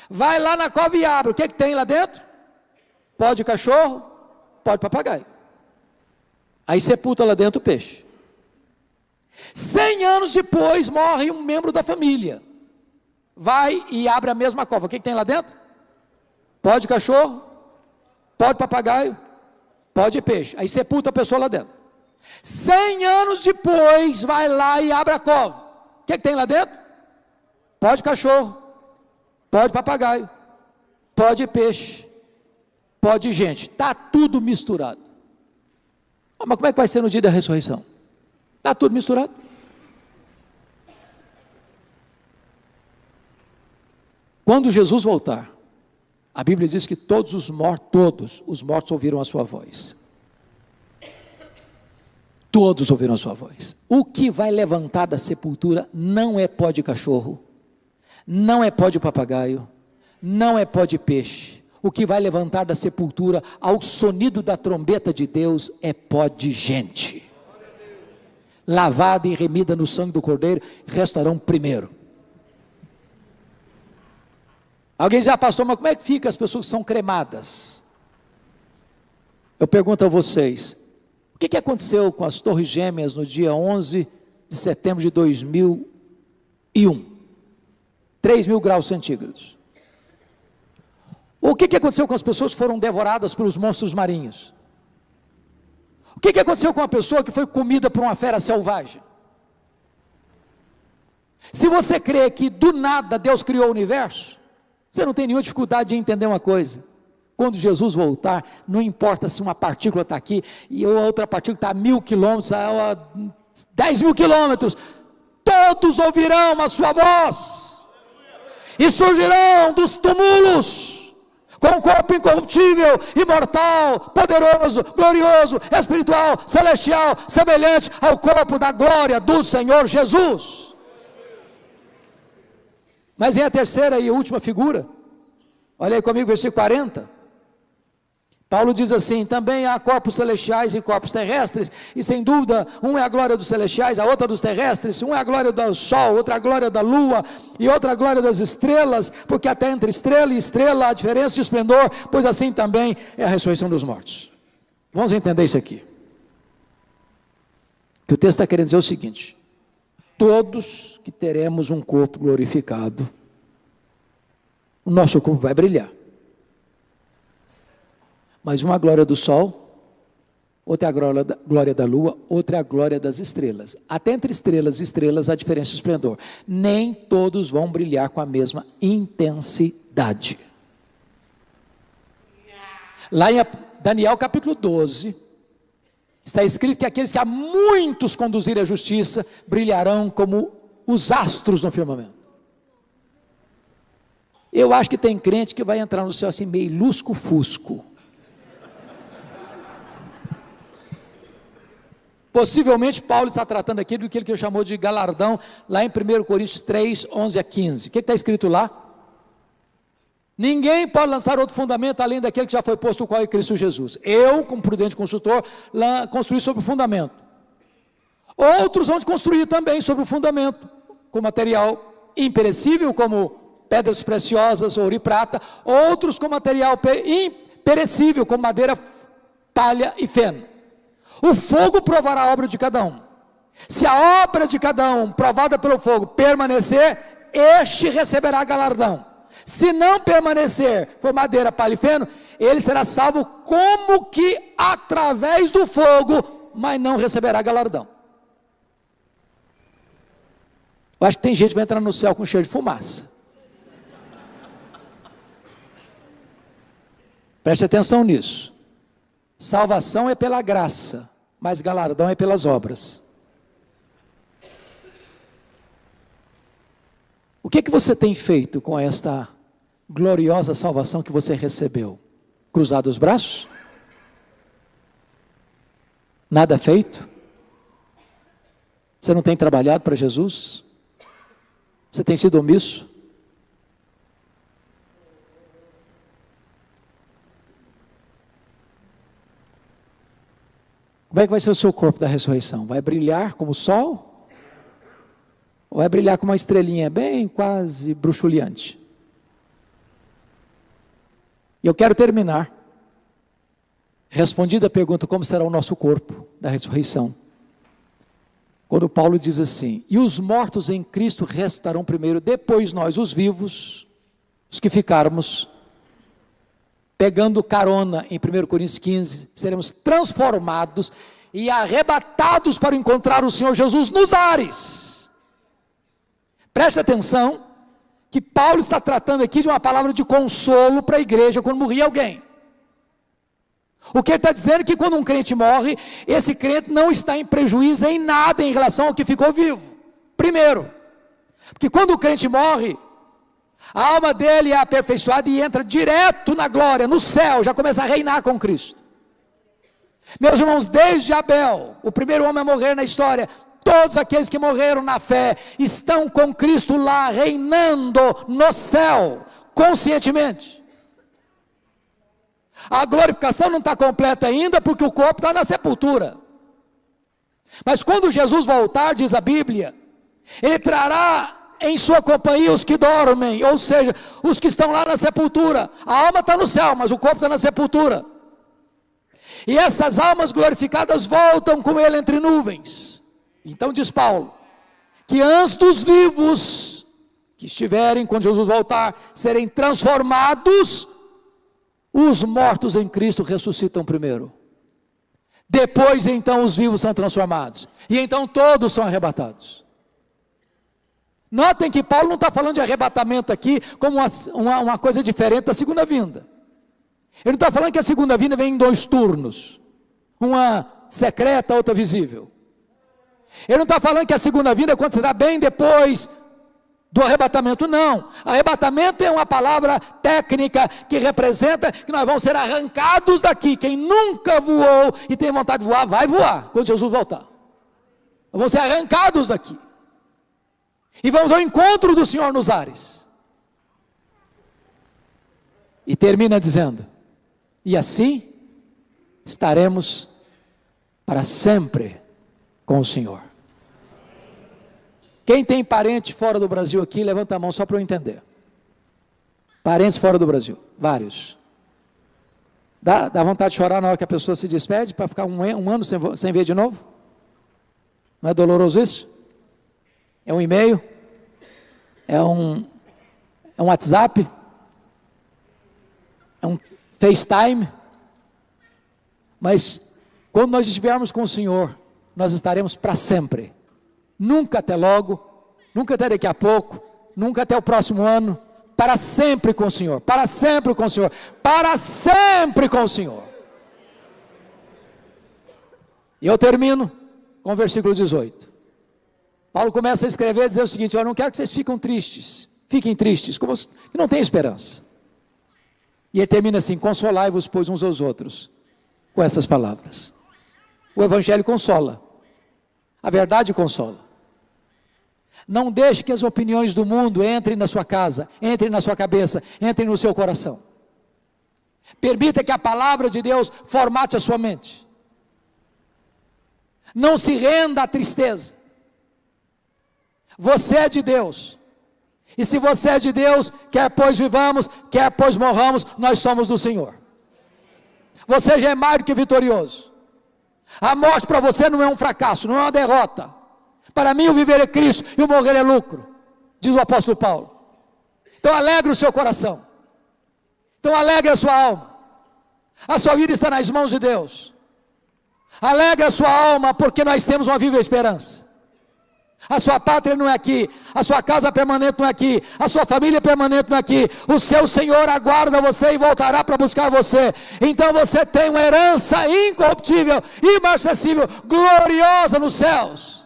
Vai lá na cova e abre. O que tem lá dentro? Pó de cachorro, pó de papagaio. Aí sepulta lá dentro o peixe. 100 anos depois morre um membro da família. Vai e abre a mesma cova. O que tem lá dentro? Pó de cachorro, pó de papagaio, pó de peixe. Aí sepulta a pessoa lá dentro. 100 anos depois vai lá e abre a cova. O que tem lá dentro? Pó de cachorro, pó de papagaio, pó de peixe, pó de gente. Está tudo misturado. Mas como é que vai ser no dia da ressurreição? Está tudo misturado. Quando Jesus voltar, a Bíblia diz que todos os mortos ouviram a sua voz. Todos ouviram a sua voz. O que vai levantar da sepultura não é pó de cachorro, não é pó de papagaio, não é pó de peixe. O que vai levantar da sepultura ao sonido da trombeta de Deus é pó de gente. Lavada e remida no sangue do Cordeiro, restarão primeiro. Alguém diz: pastor, mas como é que fica as pessoas que são cremadas? Eu pergunto a vocês, o que aconteceu com as Torres Gêmeas no dia 11 de setembro de 2001? 3.000 graus centígrados. O que aconteceu com as pessoas que foram devoradas pelos monstros marinhos? O que aconteceu com a pessoa que foi comida por uma fera selvagem? Se você crê que do nada Deus criou o universo, você não tem nenhuma dificuldade de entender uma coisa: quando Jesus voltar, não importa se uma partícula está aqui e a outra partícula está a 1.000 quilômetros, a 10.000 quilômetros, todos ouvirão a sua voz e surgirão dos túmulos com um corpo incorruptível, imortal, poderoso, glorioso, espiritual, celestial, semelhante ao corpo da glória do Senhor Jesus. Mas em a terceira e última figura, olha aí comigo, versículo 40, Paulo diz assim: também há corpos celestiais e corpos terrestres, e sem dúvida, um é a glória dos celestiais, a outra dos terrestres, um é a glória do sol, outra a glória da lua, e outra a glória das estrelas, porque até entre estrela e estrela há diferença de esplendor, pois assim também é a ressurreição dos mortos. Vamos entender isso aqui. Que o texto está querendo dizer o seguinte: todos que teremos um corpo glorificado, o nosso corpo vai brilhar. Mas uma é a glória do sol, outra é a glória da lua, outra é a glória das estrelas. Até entre estrelas e estrelas há diferença de esplendor. Nem todos vão brilhar com a mesma intensidade. Lá em Daniel capítulo 12, está escrito que aqueles que a muitos conduzirem à justiça brilharão como os astros no firmamento. Eu acho que tem crente que vai entrar no céu assim meio lusco-fusco. Possivelmente Paulo está tratando aqui do que ele chamou de galardão, lá em 1 Coríntios 3, 11 a 15. O que está escrito lá? Ninguém pode lançar outro fundamento além daquele que já foi posto, o qual é Cristo Jesus. Eu, como prudente consultor, construí sobre o fundamento. Outros vão construir também sobre o fundamento, com material imperecível, como pedras preciosas, ouro e prata. Outros com material imperecível, como madeira, palha e feno. O fogo provará a obra de cada um. Se a obra de cada um, provada pelo fogo, permanecer, este receberá galardão. Se não permanecer, for madeira, palha e feno, ele será salvo como que através do fogo, mas não receberá galardão. Eu acho que tem gente que vai entrar no céu com cheiro de fumaça. Preste atenção nisso. Salvação é pela graça, mas galardão é pelas obras. O que você tem feito com esta gloriosa salvação que você recebeu? Cruzado os braços? Nada feito? Você não tem trabalhado para Jesus? Você tem sido omisso? Como é que vai ser o seu corpo da ressurreição? Vai brilhar como o sol? Ou vai brilhar como uma estrelinha bem quase bruxuleante? E eu quero terminar, respondida a pergunta, como será o nosso corpo da ressurreição? Quando Paulo diz assim: e os mortos em Cristo ressuscitarão primeiro, depois nós, os vivos, os que ficarmos, pegando carona em 1 Coríntios 15, seremos transformados e arrebatados para encontrar o Senhor Jesus nos ares. Preste atenção, que Paulo está tratando aqui de uma palavra de consolo para a igreja quando morria alguém. O que ele está dizendo é que quando um crente morre, esse crente não está em prejuízo em nada em relação ao que ficou vivo. Primeiro, porque quando o crente morre, a alma dele é aperfeiçoada e entra direto na glória, no céu, já começa a reinar com Cristo. Meus irmãos, desde Abel, o primeiro homem a morrer na história, todos aqueles que morreram na fé, estão com Cristo lá, reinando no céu, conscientemente. A glorificação não está completa ainda, porque o corpo está na sepultura. Mas quando Jesus voltar, diz a Bíblia, ele trará em sua companhia os que dormem, ou seja, os que estão lá na sepultura. A alma está no céu, mas o corpo está na sepultura. E essas almas glorificadas voltam com ele entre nuvens. Então diz Paulo, que antes dos vivos, que estiverem quando Jesus voltar, serem transformados, os mortos em Cristo ressuscitam primeiro. Depois então os vivos são transformados. E então todos são arrebatados. Notem que Paulo não está falando de arrebatamento aqui como uma coisa diferente da segunda vinda. Ele não está falando que a segunda vinda vem em 2 turnos. Uma secreta, outra visível. Ele não está falando que a segunda vinda acontecerá bem depois do arrebatamento, não. Arrebatamento é uma palavra técnica que representa que nós vamos ser arrancados daqui. Quem nunca voou e tem vontade de voar, vai voar quando Jesus voltar. Nós vamos ser arrancados daqui. E vamos ao encontro do Senhor nos ares. E termina dizendo, e assim estaremos para sempre com o Senhor. Quem tem parente fora do Brasil aqui, levanta a mão só para eu entender. Parentes fora do Brasil, vários. Dá vontade de chorar na hora que a pessoa se despede, para ficar um ano sem ver de novo? Não é doloroso isso? É um e-mail? É um WhatsApp? É um FaceTime? Mas quando nós estivermos com o Senhor, nós estaremos para sempre. Nunca até logo, nunca até daqui a pouco, nunca até o próximo ano, para sempre com o Senhor, para sempre com o Senhor, para sempre com o Senhor. E eu termino com o versículo 18. Paulo começa a escrever e dizer o seguinte: eu não quero que vocês fiquem tristes, como que não tem esperança. E ele termina assim: consolai-vos, pois, uns aos outros, com essas palavras. O Evangelho consola, A verdade consola. Não deixe que as opiniões do mundo entrem na sua casa, entrem na sua cabeça, entrem no seu coração. Permita que a palavra de Deus formate a sua mente. Não se renda à tristeza. Você é de Deus. E se você é de Deus, quer pois vivamos, quer pois morramos, nós somos do Senhor. Você já é mais do que vitorioso. A morte para você não é um fracasso, não é uma derrota. Para mim o viver é Cristo e o morrer é lucro, diz o apóstolo Paulo. Então alegre o seu coração. Então alegre a sua alma. A sua vida está nas mãos de Deus. Alegre a sua alma, porque nós temos uma viva esperança. A sua pátria não é aqui, a sua casa permanente não é aqui, a sua família permanente não é aqui. O seu Senhor aguarda você e voltará para buscar você. Então você tem uma herança incorruptível, imarcessível, gloriosa nos céus.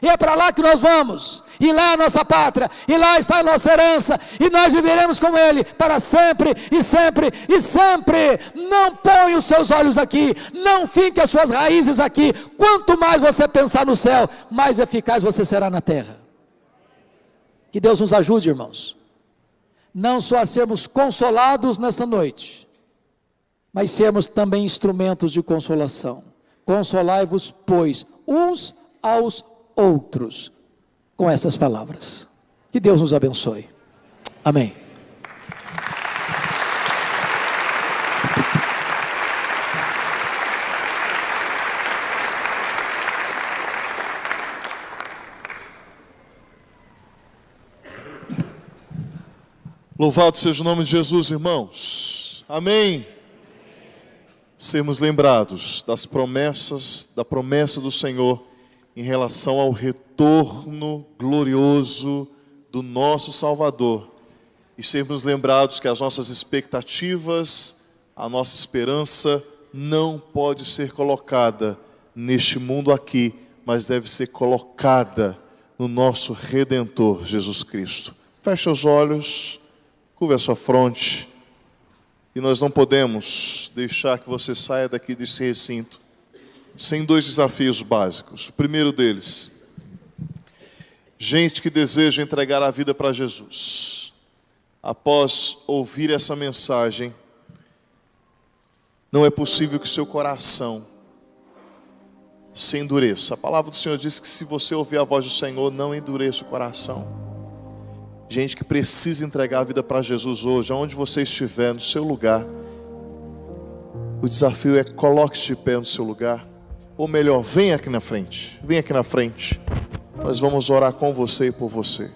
E é para lá que nós vamos. E lá é a nossa pátria, e lá está a nossa herança, e nós viveremos com Ele para sempre, e sempre, e sempre. Não ponha os seus olhos aqui, não finque as suas raízes aqui. Quanto mais você pensar no céu, mais eficaz você será na terra. Que Deus nos ajude, irmãos, não só a sermos consolados nesta noite, mas sermos também instrumentos de consolação. Consolai-vos, pois, uns aos outros, com essas palavras. Que Deus nos abençoe. Amém. Louvado seja o nome de Jesus, irmãos. Amém. Sermos lembrados das promessas, da promessa do Senhor em relação ao retorno glorioso do nosso Salvador, e sermos lembrados que as nossas expectativas, a nossa esperança não pode ser colocada neste mundo aqui, mas deve ser colocada no nosso Redentor Jesus Cristo. Feche os olhos, curve a sua fronte, e nós não podemos deixar que você saia daqui desse recinto sem dois desafios básicos. O primeiro deles, gente que deseja entregar a vida para Jesus, após ouvir essa mensagem, não é possível que seu coração se endureça. A palavra do Senhor diz que se você ouvir a voz do Senhor, não endureça o coração. Gente que precisa entregar a vida para Jesus hoje, aonde você estiver, no seu lugar, o desafio é: coloque-se de pé no seu lugar. Ou melhor, vem aqui na frente. Vem aqui na frente. Nós vamos orar com você e por você.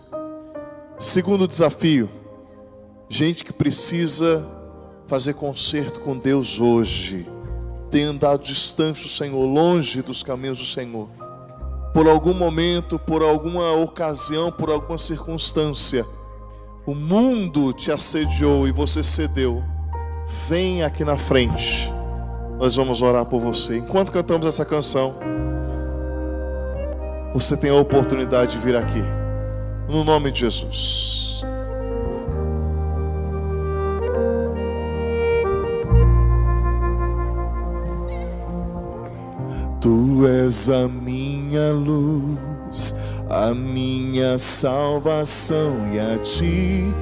Segundo desafio, gente que precisa fazer concerto com Deus hoje, tem andado distante do Senhor, longe dos caminhos do Senhor, por algum momento, por alguma ocasião, por alguma circunstância, o mundo te assediou e você cedeu. Vem aqui na frente. Nós vamos orar por você. Enquanto cantamos essa canção, você tem a oportunidade de vir aqui, no nome de Jesus. Tu és a minha luz, a minha salvação, e a ti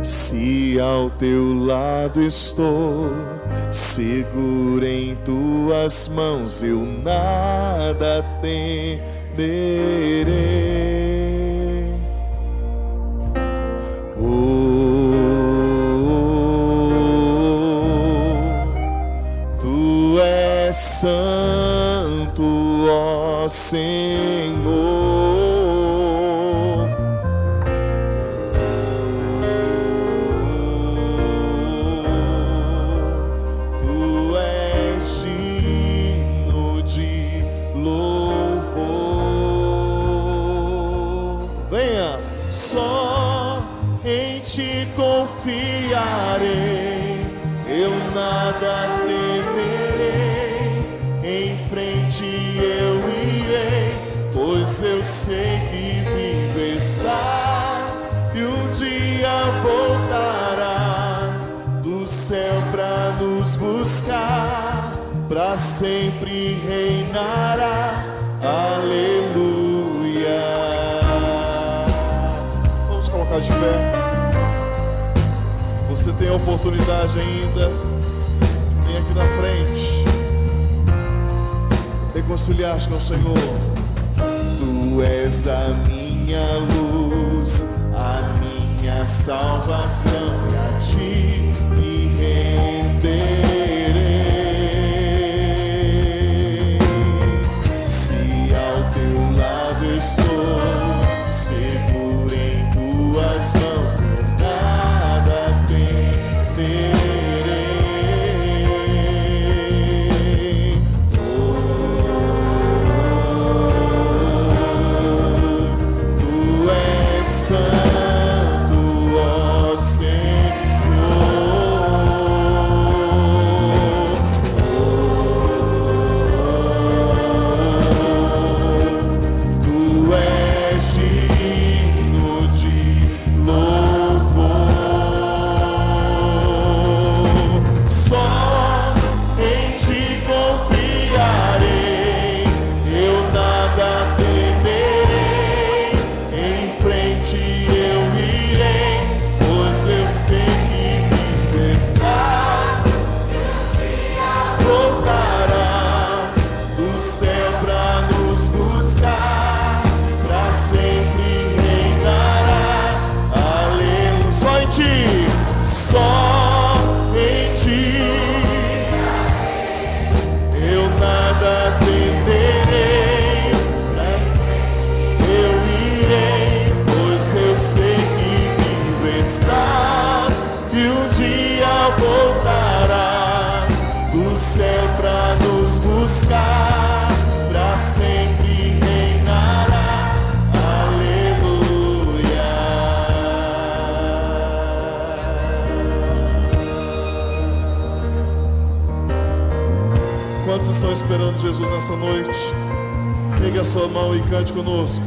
se ao teu lado estou, seguro em tuas mãos, eu nada temerei. Tu és santo, ó Senhor. Confiarei, eu nada temerei, em frente eu irei, pois eu sei que vivo estás, e um dia voltarás do céu pra nos para sempre reinará. Aleluia. Vamos colocar de pé. Você tem a oportunidade ainda. Vem aqui na frente. Reconciliar-se com o Senhor. Tu és a minha luz, a minha salvação, e a ti me renderei. Se ao teu lado estou, seguro em tuas mãos, eu nada temerei. Santo, ó Senhor, tu és digno de louvor. Só em ti confiarei, eu nada temerei. Em frente eu irei, pois eu sei que vivo estás. Voltarás do céu pra nos buscar, pra sempre reinará. Aleluia. Só em ti, só em ti eu nada temerei. Eu irei, pois eu sei que vivo estás, e um dia voltarás do céu pra nos buscar, pra sempre reinará. Aleluia. Quantos estão esperando Jesus nessa noite? Pegue a sua mão e cante conosco.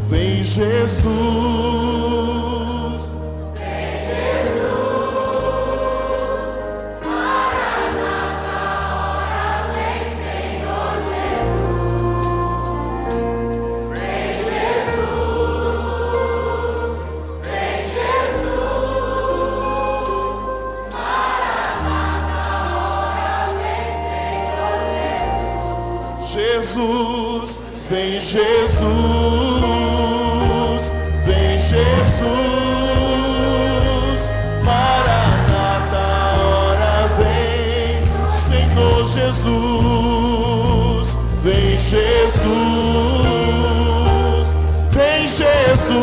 Vem Jesus, vem Jesus, Maranata, ora vem Senhor Jesus. Vem Jesus, Maranata, ora vem Senhor Jesus. Jesus, vem Jesus, vem Jesus, Maranata, ora vem Senhor Jesus. Vem Jesus, vem Jesus,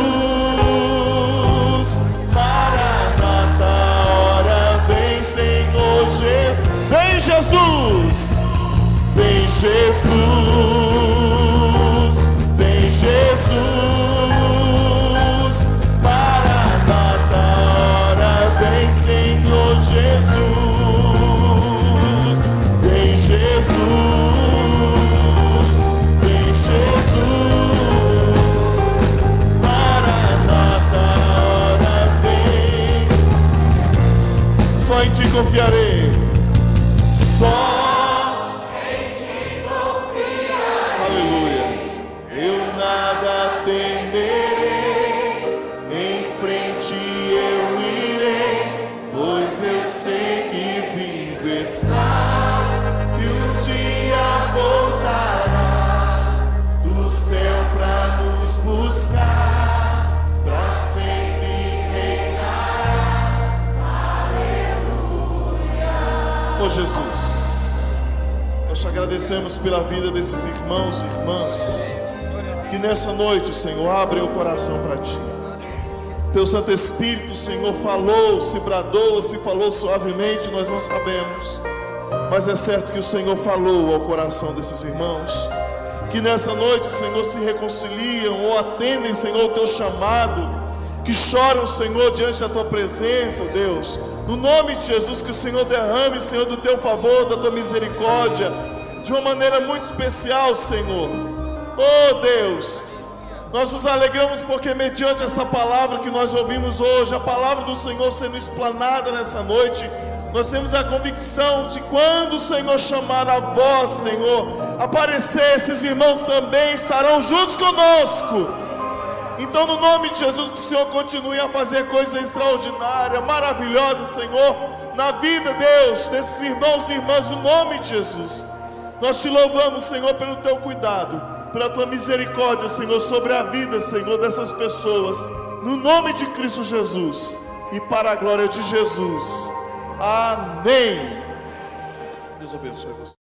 Maranata, ora vem Senhor Jesus. Vem Jesus, vem Jesus, vem Jesus, Maranata, ora vem Senhor Jesus. Vem Jesus, vem Jesus, Maranata, ora vem. Só em ti confiarei. Só eu sei que vivo estás, e um dia voltarás do céu pra nos buscar, pra sempre reinará. Aleluia. Oh Jesus, nós te agradecemos pela vida desses irmãos e irmãs que nessa noite, Senhor, abrem o coração para ti. Teu Santo Espírito, Senhor, falou, se bradou, se falou suavemente, nós não sabemos. Mas é certo que o Senhor falou ao coração desses irmãos, que nessa noite, Senhor, se reconciliam ou atendem, Senhor, o teu chamado, que choram, Senhor, diante da tua presença, Deus. No nome de Jesus, que o Senhor derrame, Senhor, do teu favor, da tua misericórdia, de uma maneira muito especial, Senhor. Oh Deus, nós nos alegramos porque mediante essa palavra que nós ouvimos hoje, a palavra do Senhor sendo explanada nessa noite, Nós temos a convicção de quando o Senhor chamar a voz, Senhor, aparecer, esses irmãos também estarão juntos conosco. Então, no nome de Jesus, que o Senhor continue a fazer coisa extraordinária, maravilhosa, Senhor, na vida, Deus, desses irmãos e irmãs, no nome de Jesus. Nós te louvamos, Senhor, pelo teu cuidado, pela tua misericórdia, Senhor, sobre a vida, Senhor, dessas pessoas, no nome de Cristo Jesus e para a glória de Jesus. Amém. Deus abençoe você.